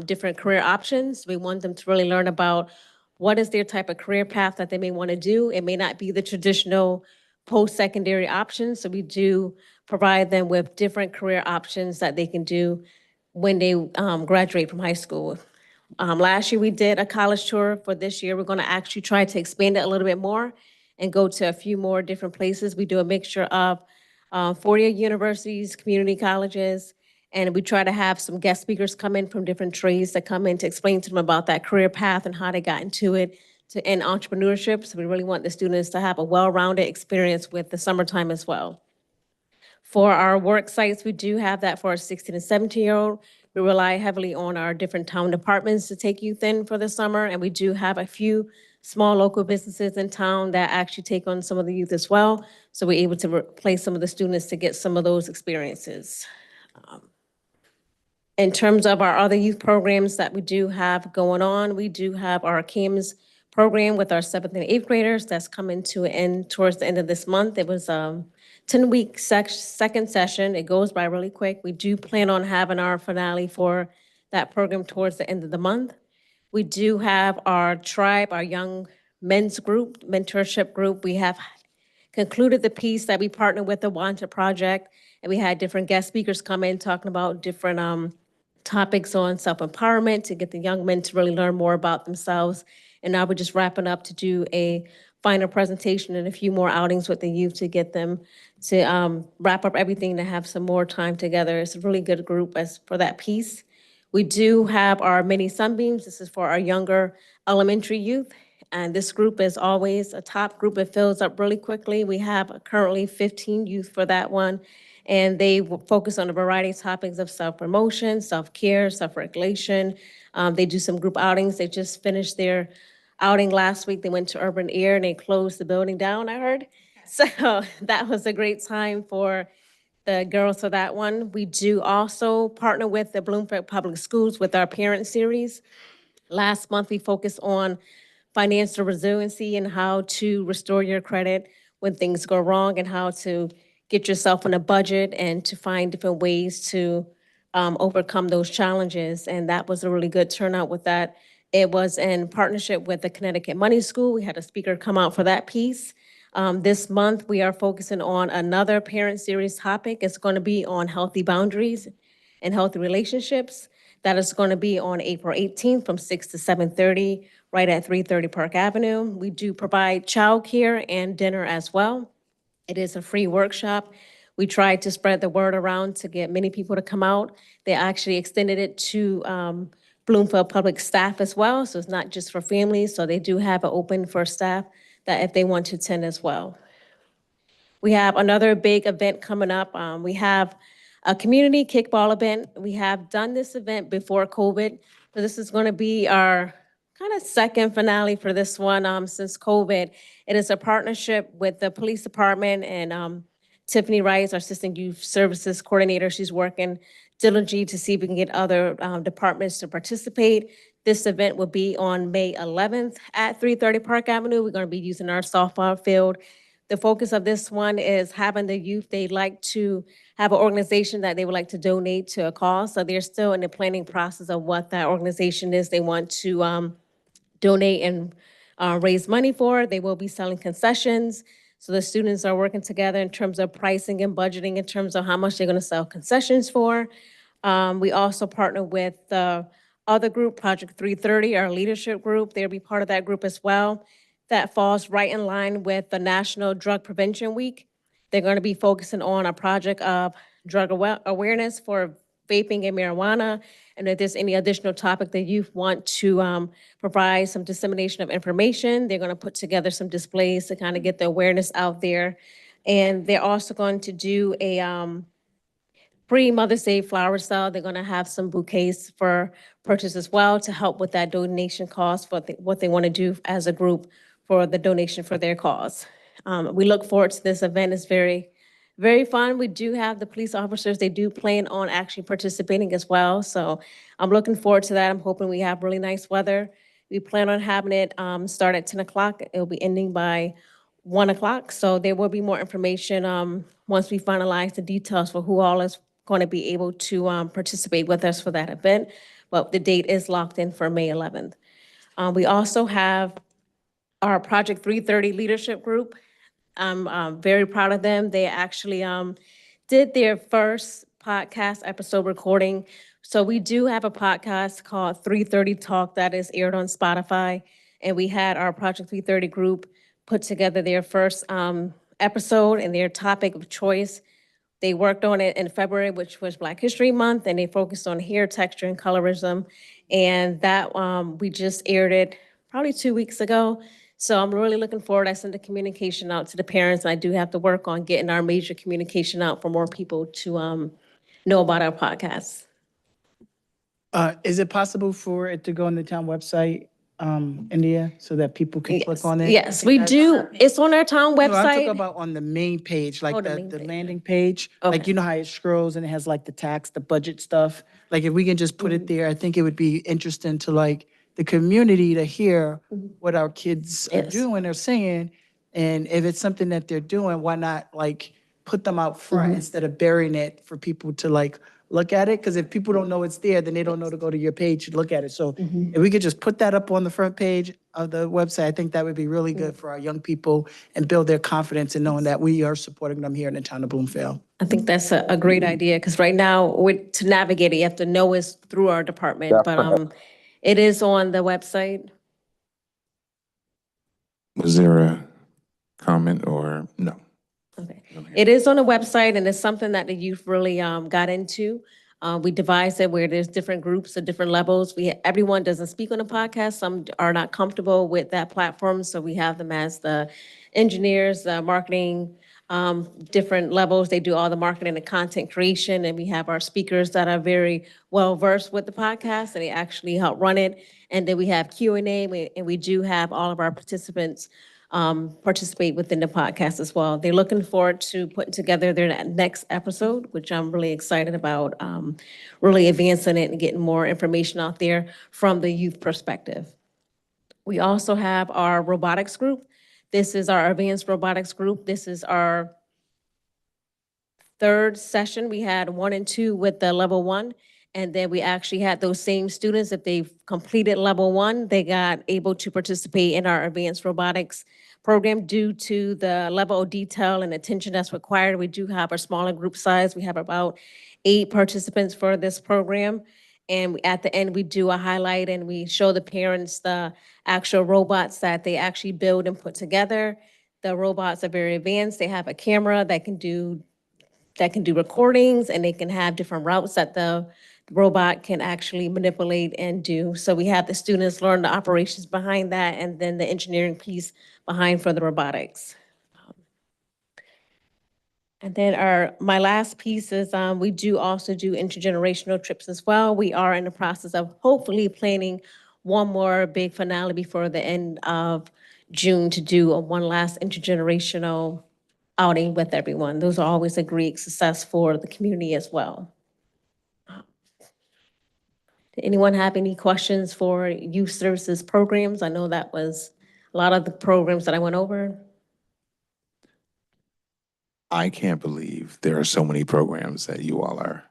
different career options. We want them to really learn about what is their type of career path that they may want to do. It may not be the traditional post-secondary options, so we do provide them with different career options that they can do when they graduate from high school. Last year, we did a college tour. For this year, we're going to actually try to expand it a little bit more and go to a few more different places. We do a mixture of four-year universities, community colleges, and we try to have some guest speakers come in from different trades that come in to explain to them about that career path and how they got into it, and entrepreneurship. So we really want the students to have a well-rounded experience with the summertime as well. For our work sites, we do have that for our 16 and 17-year-old. We rely heavily on our different town departments to take youth in for the summer, and we do have a few small local businesses in town that actually take on some of the youth as well. So we're able to place some of the students to get some of those experiences. In terms of our other youth programs that we do have going on, we do have our CAMS program with our 7th and 8th graders that's coming to an end towards the end of this month. It was 10-week second session. It goes by really quick. We do plan on having our finale for that program towards the end of the month. We do have our tribe, our young men's group, mentorship group. We have concluded the piece that we partnered with the Wanted Project, and we had different guest speakers come in talking about different topics on self-empowerment to get the young men to really learn more about themselves. And now we're just wrapping up to do a final presentation and a few more outings with the youth to get them to wrap up everything to have some more time together. It's a really good group as for that piece. We do have our mini sunbeams. This is for our younger elementary youth. And this group is always a top group. It fills up really quickly. We have currently 15 youth for that one. And they focus on a variety of topics of self-promotion, self-care, self-regulation. They do some group outings. They just finished their outing last week. They went to Urban Air and they closed the building down, I heard. So that was a great time for the girls for that one. We do also partner with the Bloomfield Public Schools with our parent series. Last month, we focused on financial resiliency and how to restore your credit when things go wrong and how to get yourself on a budget and to find different ways to overcome those challenges. And that was a really good turnout with that. It was in partnership with the Connecticut Money School. We had a speaker come out for that piece. This month, we are focusing on another parent series topic. It's going to be on healthy boundaries and healthy relationships. That is going to be on April 18th from 6 to 7:30, right at 330 Park Avenue. We do provide childcare and dinner as well. It is a free workshop. We tried to spread the word around to get many people to come out. They actually extended it to Bloomfield Public staff as well, so it's not just for families. So they do have it open for staff that if they want to attend as well. We have another big event coming up. We have a community kickball event. We have done this event before COVID, so this is going to be our kind of second finale for this one since COVID. It is a partnership with the police department and Tiffany Rice, our Assistant Youth Services Coordinator. She's working diligently to see if we can get other departments to participate. This event will be on May 11th at 330 Park Avenue. We're going to be using our softball field. The focus of this one is having the youth, they'd like to have an organization that they would like to donate to a cause. So they're still in the planning process of what that organization is they want to donate and raise money for. They will be selling concessions. So the students are working together in terms of pricing and budgeting in terms of how much they're going to sell concessions for. We also partner with the other group, Project 330, our leadership group. They'll be part of that group as well. That falls right in line with the National Drug Prevention Week. They're going to be focusing on a project of drug awareness for vaping and marijuana. And if there's any additional topic that youth want to provide some dissemination of information, they're going to put together some displays to kind of get the awareness out there. And they're also going to do pre-Mother's Day flower sale. They're going to have some bouquets for purchase as well to help with that donation cost for what they want to do as a group for the donation for their cause. We look forward to this event. It's very, very fun. We do have the police officers. They do plan on actually participating as well. So I'm looking forward to that. I'm hoping we have really nice weather. We plan on having it start at 10 o'clock. It'll be ending by 1 o'clock. So there will be more information once we finalize the details for who all is going to be able to participate with us for that event. But the date is locked in for May 11th. We also have our Project 330 Leadership Group. I'm very proud of them. They actually did their first podcast episode recording. So we do have a podcast called 330 Talk that is aired on Spotify. And we had our Project 330 group put together their first episode and their topic of choice. They worked on it in February, which was Black History Month, and they focused on hair texture and colorism. And that we just aired it probably 2 weeks ago. So I'm really looking forward. I sent the communication out to the parents. I do have to work on getting our major communication out for more people to know about our podcast. Is it possible for it to go on the town website, India, so that people can click on it? Yes, we do. It's on our town No, I'm talking website. about on the main page, Oh, like the the main page. landing page. Like, Okay. you know how it scrolls and it has like the tax, the budget stuff? Like, if we can just put Mm-hmm. it there, I think it would be interesting to like the community to hear what our kids are Mm-hmm. Yes. doing or saying. And if it's something that they're doing, why not like put them out front Mm-hmm. instead of burying it for people to like look at it? Because if people don't know it's there, then they don't know to go to your page and look at it. So Mm-hmm. if we could just put that up on the front page of the website, I think that would be really good for our young people and build their confidence in knowing that we are supporting them here in the town of Bloomfield. I think that's a great idea, because right now, to navigate it, you have to know it's through our department, but it is on the website. Was there a comment or no? Okay. It is on the website, and it's something that the youth really got into. We devised it where there's different groups of different levels. Everyone doesn't speak on a podcast. Some are not comfortable with that platform, so we have them as the engineers, the marketing, different levels. They do all the marketing and content creation, and we have our speakers that are very well versed with the podcast, and they actually help run it. And then we have Q&A, and we do have all of our participants participate within the podcast as well. They're looking forward to putting together their next episode, which I'm really excited about, really advancing it and getting more information out there from the youth perspective. We also have our robotics group. This is our advanced robotics group. This is our third session. We had 1 and 2 with the level 1. And then we actually had those same students, if they've completed level 1, they got able to participate in our advanced robotics program due to the level of detail and attention that's required. We do have a smaller group size. We have about 8 participants for this program. And at the end, we do a highlight and we show the parents the actual robots that they actually build and put together. The robots are very advanced. They have a camera that can do recordings, and they can have different routes that the robot can actually manipulate and do. So we have the students learn the operations behind that, and then the engineering piece behind for the robotics. And then my last piece is we do also do intergenerational trips as well. We are in the process of hopefully planning one more big finale before the end of June to do one last intergenerational outing with everyone. Those are always a great success for the community as well. Did anyone have any questions for youth services programs? I know that was a lot of the programs that I went over. I can't believe there are so many programs that you all are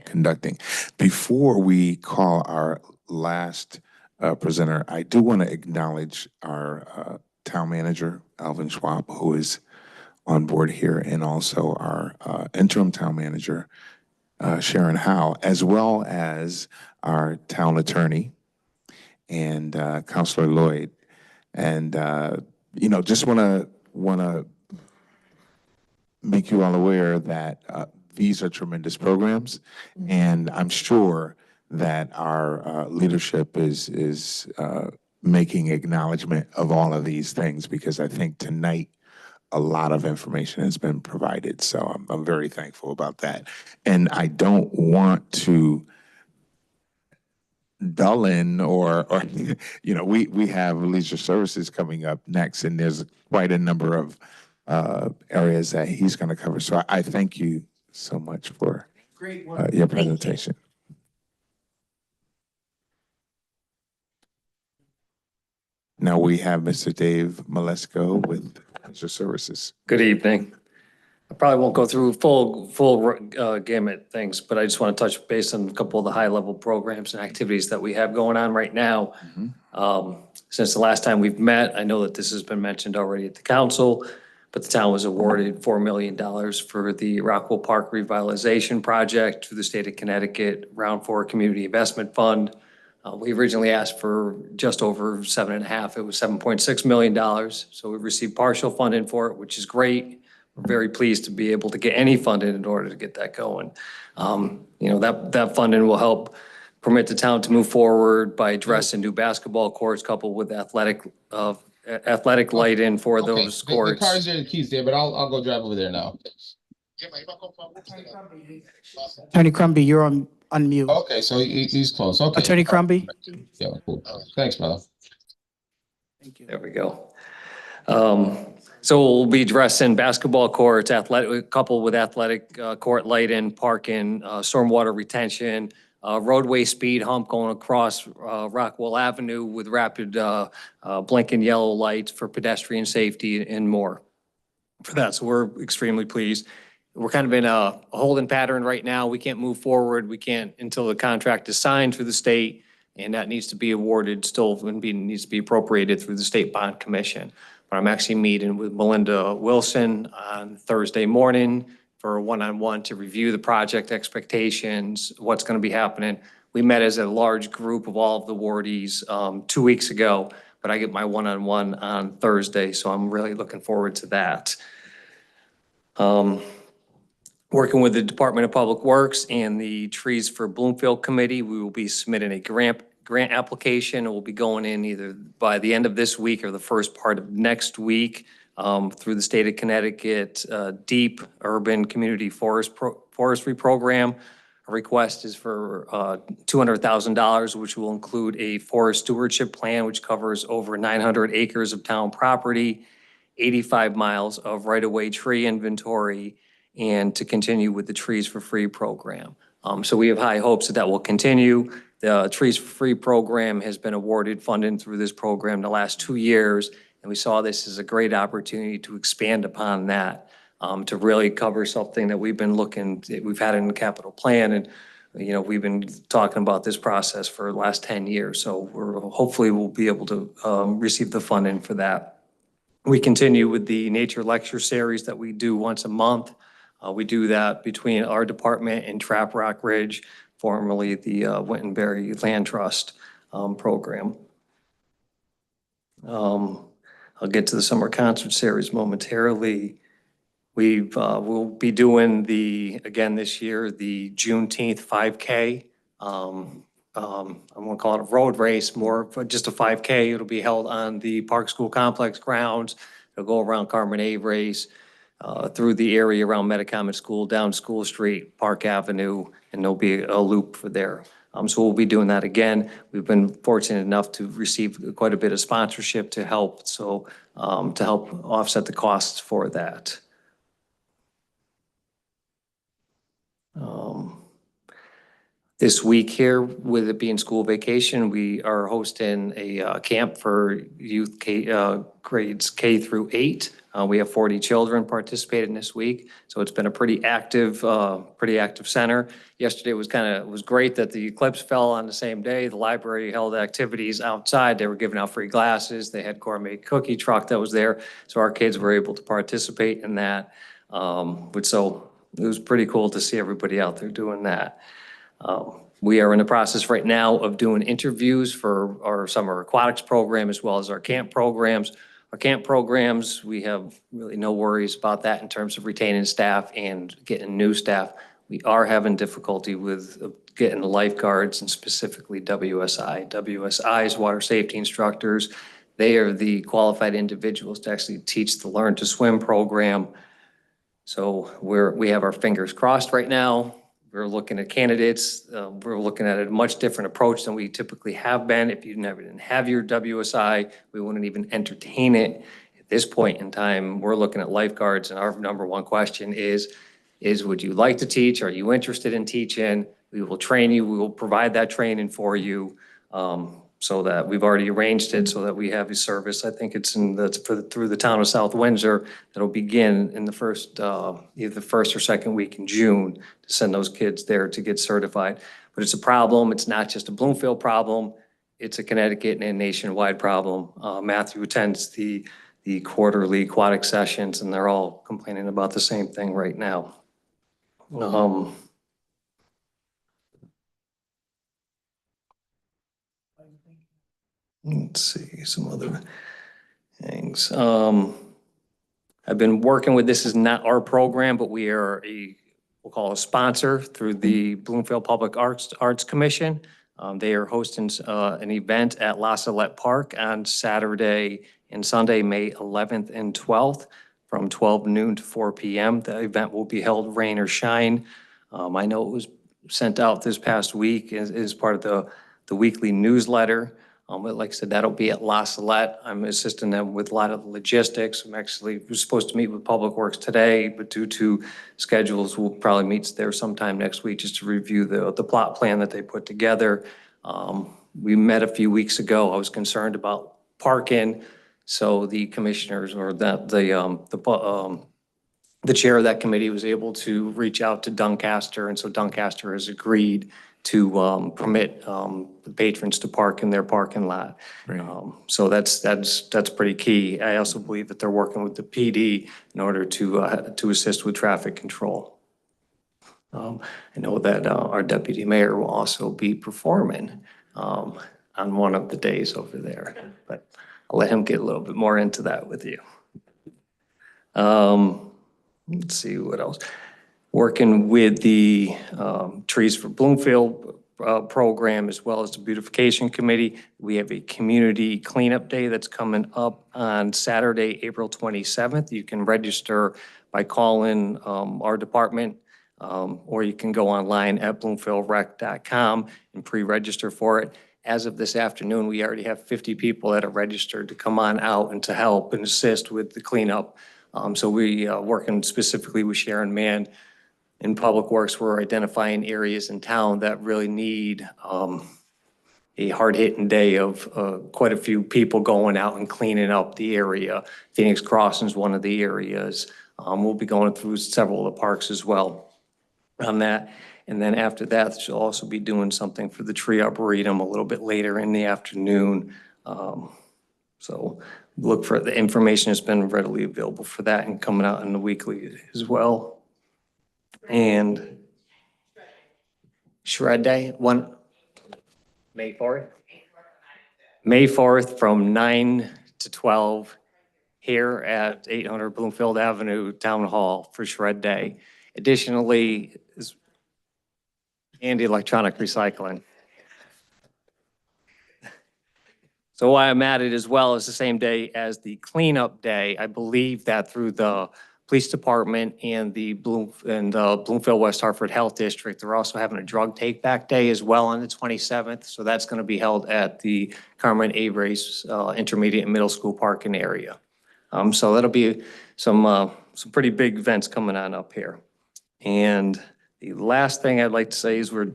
conducting. Before we call our last presenter, I do want to acknowledge our town manager, Alvin Schwab, who is on board here, and also our interim town manager, Sharon Howe, as well as our town attorney and Councilor Lloyd. And, just want to make you all aware that these are tremendous programs. And I'm sure that our leadership is making acknowledgement of all of these things, because I think tonight a lot of information has been provided. So I'm very thankful about that. And I don't want to dull in or we have leisure services coming up next, and there's quite a number of areas that he's going to cover. So I thank you so much for your presentation. Now we have Mr. Dave Malesko with Leisure Services. Good evening. I probably won't go through full gamut things, but I just want to touch base on a couple of the high-level programs and activities that we have going on right now. Since the last time we've met, I know that this has been mentioned already at the council, but the town was awarded $4 million for the Rockwell Park Revitalization Project through the state of Connecticut Round 4 Community Investment Fund. We originally asked for just over 7.5. It was $7.6 million. So we received partial funding for it, which is great. We're very pleased to be able to get any funding in order to get that going. That funding will help permit the town to move forward by addressing new basketball courts coupled with athletic lighting for those courts. The car's there, the keys there, but I'll go drive over there now. Attorney Crumby, you're on mute. Okay, so he's close. Okay. Attorney Crumby? Yeah, cool. Thanks, brother. Thank you. There we go. So we'll be addressing basketball courts, coupled with athletic court lighting, parking, stormwater retention, roadway speed hump going across Rockwell Avenue with rapid blinking yellow lights for pedestrian safety and more for that. So we're extremely pleased. We're kind of in a holding pattern right now. We can't move forward. We can't until the contract is signed through the state, and that needs to be awarded still and needs to be appropriated through the State Bond Commission. But I'm actually meeting with Melinda Wilson on Thursday morning for a one-on-one to review the project expectations, what's going to be happening. We met as a large group of all of the awardees 2 weeks ago, but I get my one-on-one on Thursday, so I'm really looking forward to that. Working with the Department of Public Works and the Trees for Bloomfield Committee, we will be submitting a grant application. It will be going in either by the end of this week or the first part of next week through the state of Connecticut Deep Urban Community Forestry Program. A request is for $200,000, which will include a forest stewardship plan, which covers over 900 acres of town property, 85 miles of right-of-way tree inventory, and to continue with the Trees for Free program. So we have high hopes that will continue. The Trees for Free program has been awarded funding through this program the last 2 years, and we saw this as a great opportunity to expand upon that, to really cover something that we've had in the capital plan, and we've been talking about this process for the last 10 years. So hopefully we'll be able to receive the funding for that. We continue with the nature lecture series that we do once a month. We do that between our department and Trap Rock Ridge, formerly the Wittenberry Land Trust program. I'll get to the summer concert series momentarily. We'll be doing again this year, the Juneteenth 5K. I'm gonna call it a road race, more for just a 5K. It'll be held on the Park School Complex grounds. It'll go around Carmen A. Race, through the area around Metacomet School, down School Street, Park Avenue, and there'll be a loop for there. So we'll be doing that again. We've been fortunate enough to receive quite a bit of sponsorship to help, to help offset the costs for that. This week here, with it being school vacation, we are hosting a camp for youth grades K through 8. We have 40 children participating this week, so it's been a pretty active center. Yesterday was great that the eclipse fell on the same day. The library held activities outside. They were giving out free glasses. They had gourmet cookie truck that was there, so our kids were able to participate in that. So it was pretty cool to see everybody out there doing that. We are in the process right now of doing interviews for our summer aquatics program as well as our camp programs. Our camp programs, we have really no worries about that in terms of retaining staff and getting new staff. We are having difficulty with getting the lifeguards and specifically WSI's water safety instructors. They are the qualified individuals to actually teach the Learn to Swim program. So we have our fingers crossed right now. We're looking at candidates. We're looking at a much different approach than we typically have been. If you didn't have your WSI, we wouldn't even entertain it. At this point in time, we're looking at lifeguards, and our number one question is would you like to teach? Are you interested in teaching? We will train you. We will provide that training for you. So that we've already arranged it so that we have a service. I think it's through the town of South Windsor that'll begin in the first, either the first or second week in June to send those kids there to get certified. But it's a problem. It's not just a Bloomfield problem. It's a Connecticut and nationwide problem. Matthew attends the quarterly aquatic sessions, and they're all complaining about the same thing right now. Let's see, some other things. I've been working with, this is not our program, but we are we'll call it a sponsor through the Bloomfield Public Arts Commission. They are hosting an event at La Salette Park on Saturday and Sunday, May 11th and 12th from 12 noon to 4 p.m. The event will be held rain or shine. I know it was sent out this past week as part of the weekly newsletter. But like I said, that'll be at La Salette. I'm assisting them with a lot of the logistics. We're supposed to meet with Public Works today, but due to schedules, we'll probably meet there sometime next week just to review the plot plan that they put together. We met a few weeks ago. I was concerned about parking. So the commissioners or the chair of that committee was able to reach out to Doncaster. And so Doncaster has agreed to permit the patrons to park in their parking lot. Right. So that's pretty key. I also believe that they're working with the PD in order to assist with traffic control. I know that our deputy mayor will also be performing on one of the days over there, but I'll let him get a little bit more into that with you. Let's see what else. Working with the Trees for Bloomfield program as well as the Beautification Committee. We have a community cleanup day that's coming up on Saturday, April 27th. You can register by calling our department or you can go online at bloomfieldrec.com and pre-register for it. As of this afternoon, we already have 50 people that are registered to come on out and to help and assist with the cleanup. So we working specifically with Sharon Mann in Public Works. We're identifying areas in town that really need a hard-hitting day of quite a few people going out and cleaning up the area. Phoenix Crossing is one of the areas. We'll be going through several of the parks as well on that. And then after that, she'll also be doing something for the Tree Arboretum a little bit later in the afternoon. So look for the information has been readily available for that and coming out in the weekly as well. And Shred Day, May 4th? May 4th from 9 to 12 here at 800 Bloomfield Avenue Town Hall for Shred Day. Additionally, and electronic recycling. So why I'm at it as well is the same day as the cleanup day. I believe that through the police department and the Bloomfield West Hartford Health District, they're also having a drug take back day as well on the 27th. So that's going to be held at the Carmen A. Race Intermediate and Middle School parking area. So that'll be some pretty big events coming on up here. And the last thing I'd like to say is we're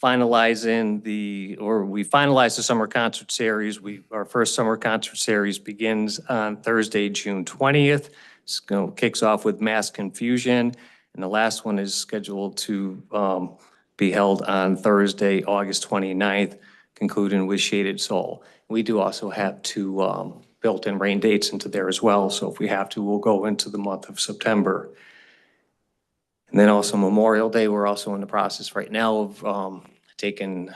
finalized the summer concert series. Our first summer concert series begins on Thursday, June 20th. Kicks off with Mass Confusion, and the last one is scheduled to be held on Thursday, August 29th, concluding with Shaded Soul. We do also have two built-in rain dates into there as well, so if we have to, we'll go into the month of September. And then also Memorial Day, we're also in the process right now of taking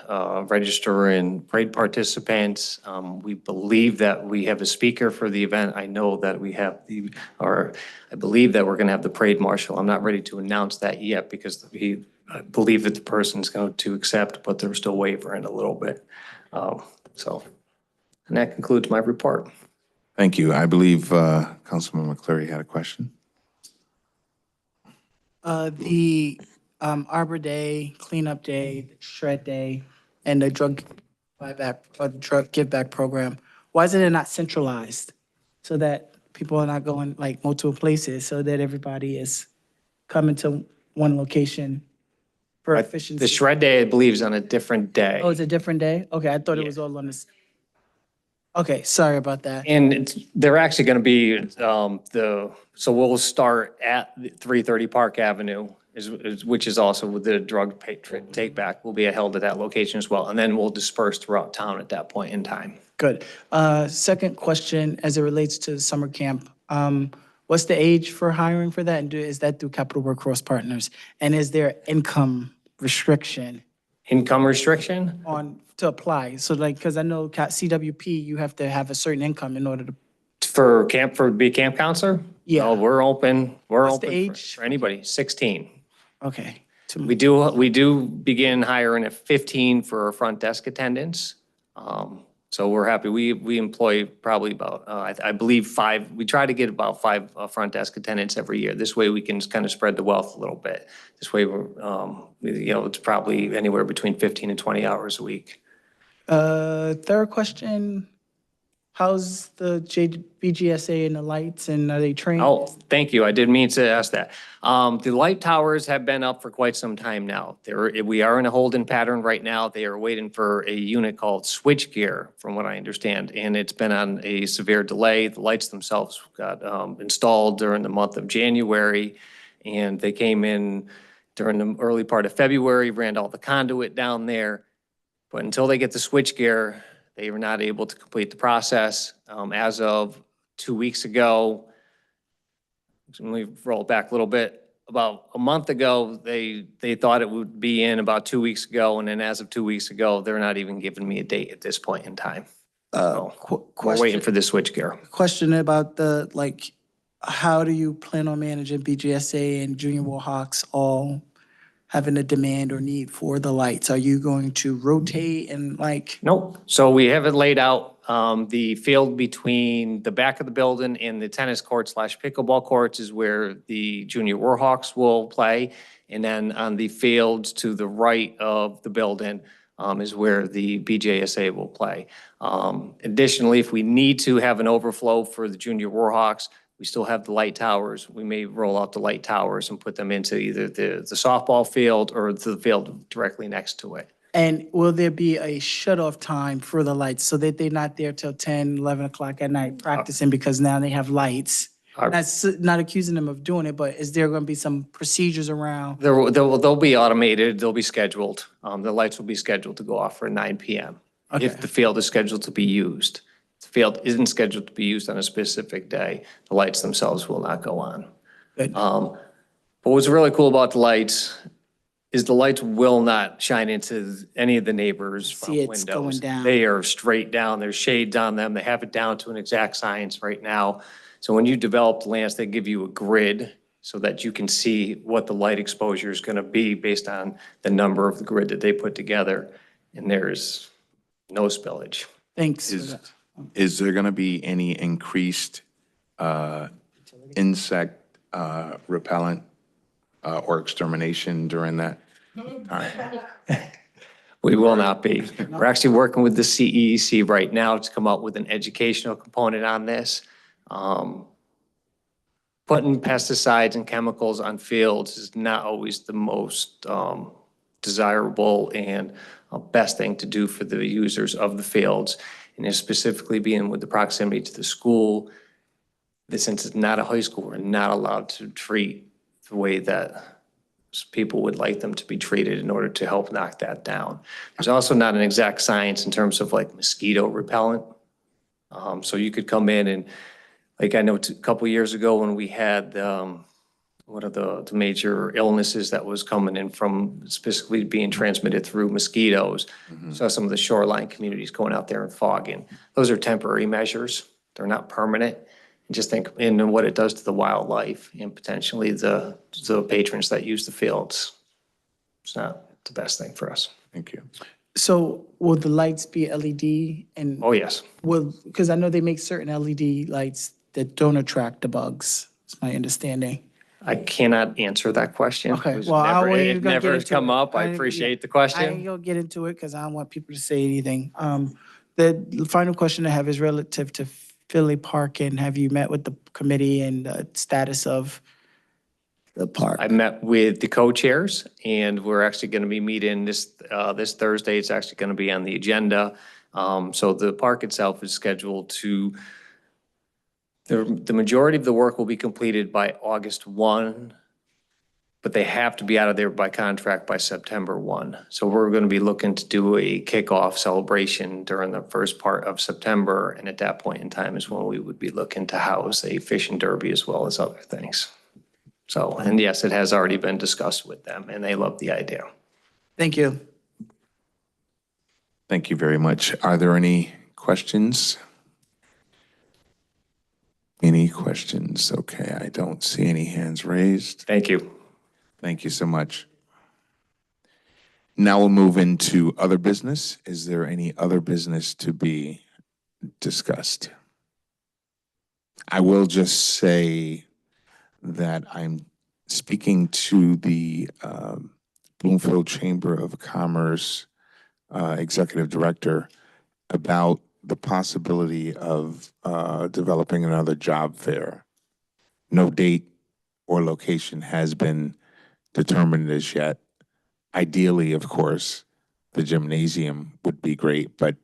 register and parade participants. We believe that we have a speaker for the event. I know that we have I believe that we're going to have the parade marshal. I'm not ready to announce that yet because I believe that the person's going to accept, but they're still wavering a little bit. So And that concludes my report. Thank you. I believe Councilman McCleary had a question. The Arbor Day, Cleanup Day, the Shred Day, and the drug buyback, or the drug give back program, why is it not centralized? So that people are not going like multiple places, so that everybody is coming to one location for efficiency? The shred day, I believe, is on a different day. Oh, it's a different day? Okay, I thought it was all on this. Okay, sorry about that. And they're actually going to be so we'll start at 330 Park Avenue, which is also with the drug take back, will be held at that location as well. And then we'll disperse throughout town at that point in time. Good. Second question, as it relates to summer camp, what's the age for hiring for that? And is that through Capital Workforce Partners? And is there income restriction Income restriction? to apply? So like, because I know CWP, you have to have a certain income in order to. For be camp counselor? Yeah. No, we're open. What's the age? For anybody, 16. Okay. We do begin hiring at 15 for our front desk attendants. So we're happy. We employ probably about, I believe 5, we try to get about 5 front desk attendants every year. This way we can kind of spread the wealth a little bit. This way we're, it's probably anywhere between 15 and 20 hours a week. Third question, how's the BGSA and the lights, and are they trained? Oh, thank you. I did mean to ask that. The light towers have been up for quite some time now. We are in a holding pattern right now. They are waiting for a unit called switchgear, from what I understand, and it's been on a severe delay. The lights themselves got installed during the month of January, and they came in during the early part of February, ran all the conduit down there. But until they get the switchgear, they were not able to complete the process. As of 2 weeks ago, when we roll back a little bit, about a month ago, they thought it would be in about 2 weeks ago, and then as of 2 weeks ago, they're not even giving me a date at this point in time. So we're waiting for the switchgear. Question about how do you plan on managing BGSA and Junior Warhawks all having a demand or need for the lights? Are you going to rotate and Nope. So we have it laid out. The field between the back of the building and the tennis court / pickleball courts is where the Junior Warhawks will play. And then on the fields to the right of the building is where the BJSA will play. Additionally, if we need to have an overflow for the Junior Warhawks, we still have the light towers. We may roll out the light towers and put them into either the softball field or the field directly next to it. And will there be a shut-off time for the lights so that they're not there till 10, 11 o'clock at night practicing because now they have lights? That's not accusing them of doing it, but is there going to be some procedures around? They'll be automated. They'll be scheduled. The lights will be scheduled to go off for 9 p.m. Okay. if the field is scheduled to be used. If the field isn't scheduled to be used on a specific day, the lights themselves will not go on. Good. But what's really cool about the lights is the lights will not shine into any of the neighbors' front See, it's going windows. down. They are straight down. There's shades on them. They have it down to an exact science right now. So when you develop the lamps, they give you a grid so that you can see what the light exposure is going to be based on the number of the grid that they put together. And there's no spillage. Thanks. for Is, that. is there going to be any increased insect repellent or extermination during that time? We will not be. We're actually working with the CEC right now to come up with an educational component on this. Putting pesticides and chemicals on fields is not always the most desirable and best thing to do for the users of the fields. And specifically being with the proximity to the school, since it's not a high school, we're not allowed to treat the way that people would like them to be treated in order to help knock that down. There's also not an exact science in terms of like mosquito repellent. So you could come in and, like I know a couple years ago when we had one of the major illnesses that was coming in from specifically being transmitted through mosquitoes. So some of the shoreline communities going out there and fogging. Those are temporary measures. They're not permanent. And just think in what it does to the wildlife and potentially the patrons that use the fields. It's not the best thing for us. Thank you. So will the lights be LED and Oh, yes. will, because I know they make certain LED lights that don't attract the bugs, is my understanding. I cannot answer that question. Okay, It was well, I never- wasn't It even gonna never get has into come it. up. I yeah, appreciate the I ain't question. gonna get into it because I don't want people to say anything. The final question I have is relative to Philly Park, and have you met with the committee and the status of the park? I met with the co-chairs, and we're actually going to be meeting this Thursday. It's actually going to be on the agenda. So the park itself is scheduled to, the majority of the work will be completed by August 1, but they have to be out of there by contract by September 1. So we're going to be looking to do a kickoff celebration during the first part of September, and at that point in time is when we would be looking to house a fishing derby as well as other things. So, and yes, it has already been discussed with them, and they love the idea. Thank you. Thank you very much. Are there any questions? Any questions? Okay, I don't see any hands raised. Thank you. Thank you so much. Now we'll move into other business. Is there any other business to be discussed? I will just say that I'm speaking to the Bloomfield Chamber of Commerce Executive Director about the possibility of developing another job fair. No date or location has been determined as yet. Ideally, of course, the gymnasium would be great, but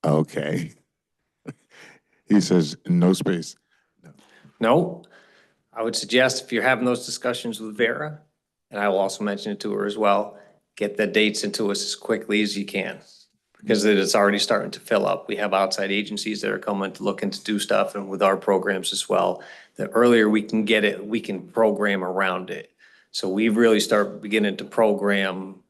okay. He says no space. No, I would suggest if you're having those discussions with Vera, and I will also mention it to her as well, get the dates into us as quickly as you can. Because it's already starting to fill up. We have outside agencies that are coming to looking to do stuff, and with our programs as well. The earlier we can get it, we can program around it. So we really start beginning to program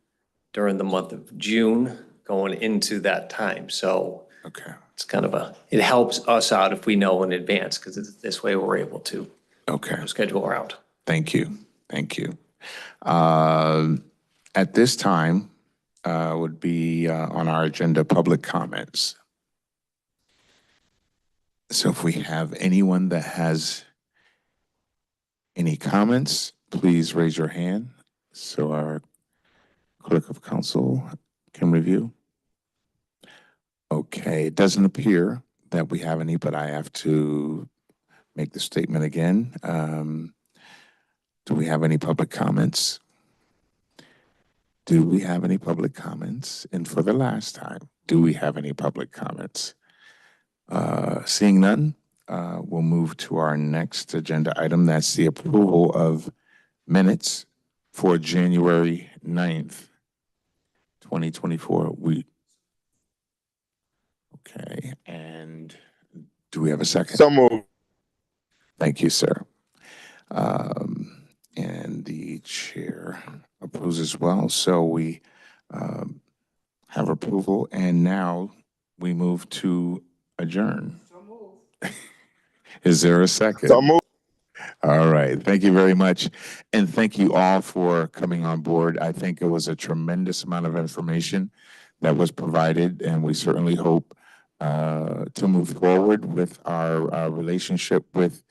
during the month of June, going into that time. So Okay. it's kind of it helps us out if we know in advance, because this way we're able to Okay. schedule around. Thank you. Thank you. At this time would be on our agenda public comments. So if we have anyone that has any comments, please raise your hand so our clerk of council can review. Okay, it doesn't appear that we have any, but I have to make the statement again. Do we have any public comments? Do we have any public comments? And for the last time, do we have any public comments? Seeing none, we'll move to our next agenda item. That's the approval of minutes for January 9th, 2024. Okay, and do we have a second? So moved. Thank you, sir. And the chair approves as well. So we have approval, and now we move to adjourn. Is there a second? So moved. All right. Thank you very much. And thank you all for coming on board. I think it was a tremendous amount of information that was provided, and we certainly hope to move forward with our relationship with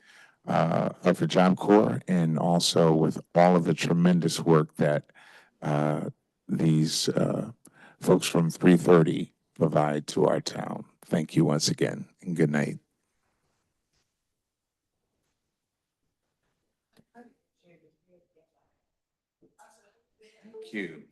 Hartford Job Corps, and also with all of the tremendous work that these folks from 330 provide to our town. Thank you once again, and good night. Thank you.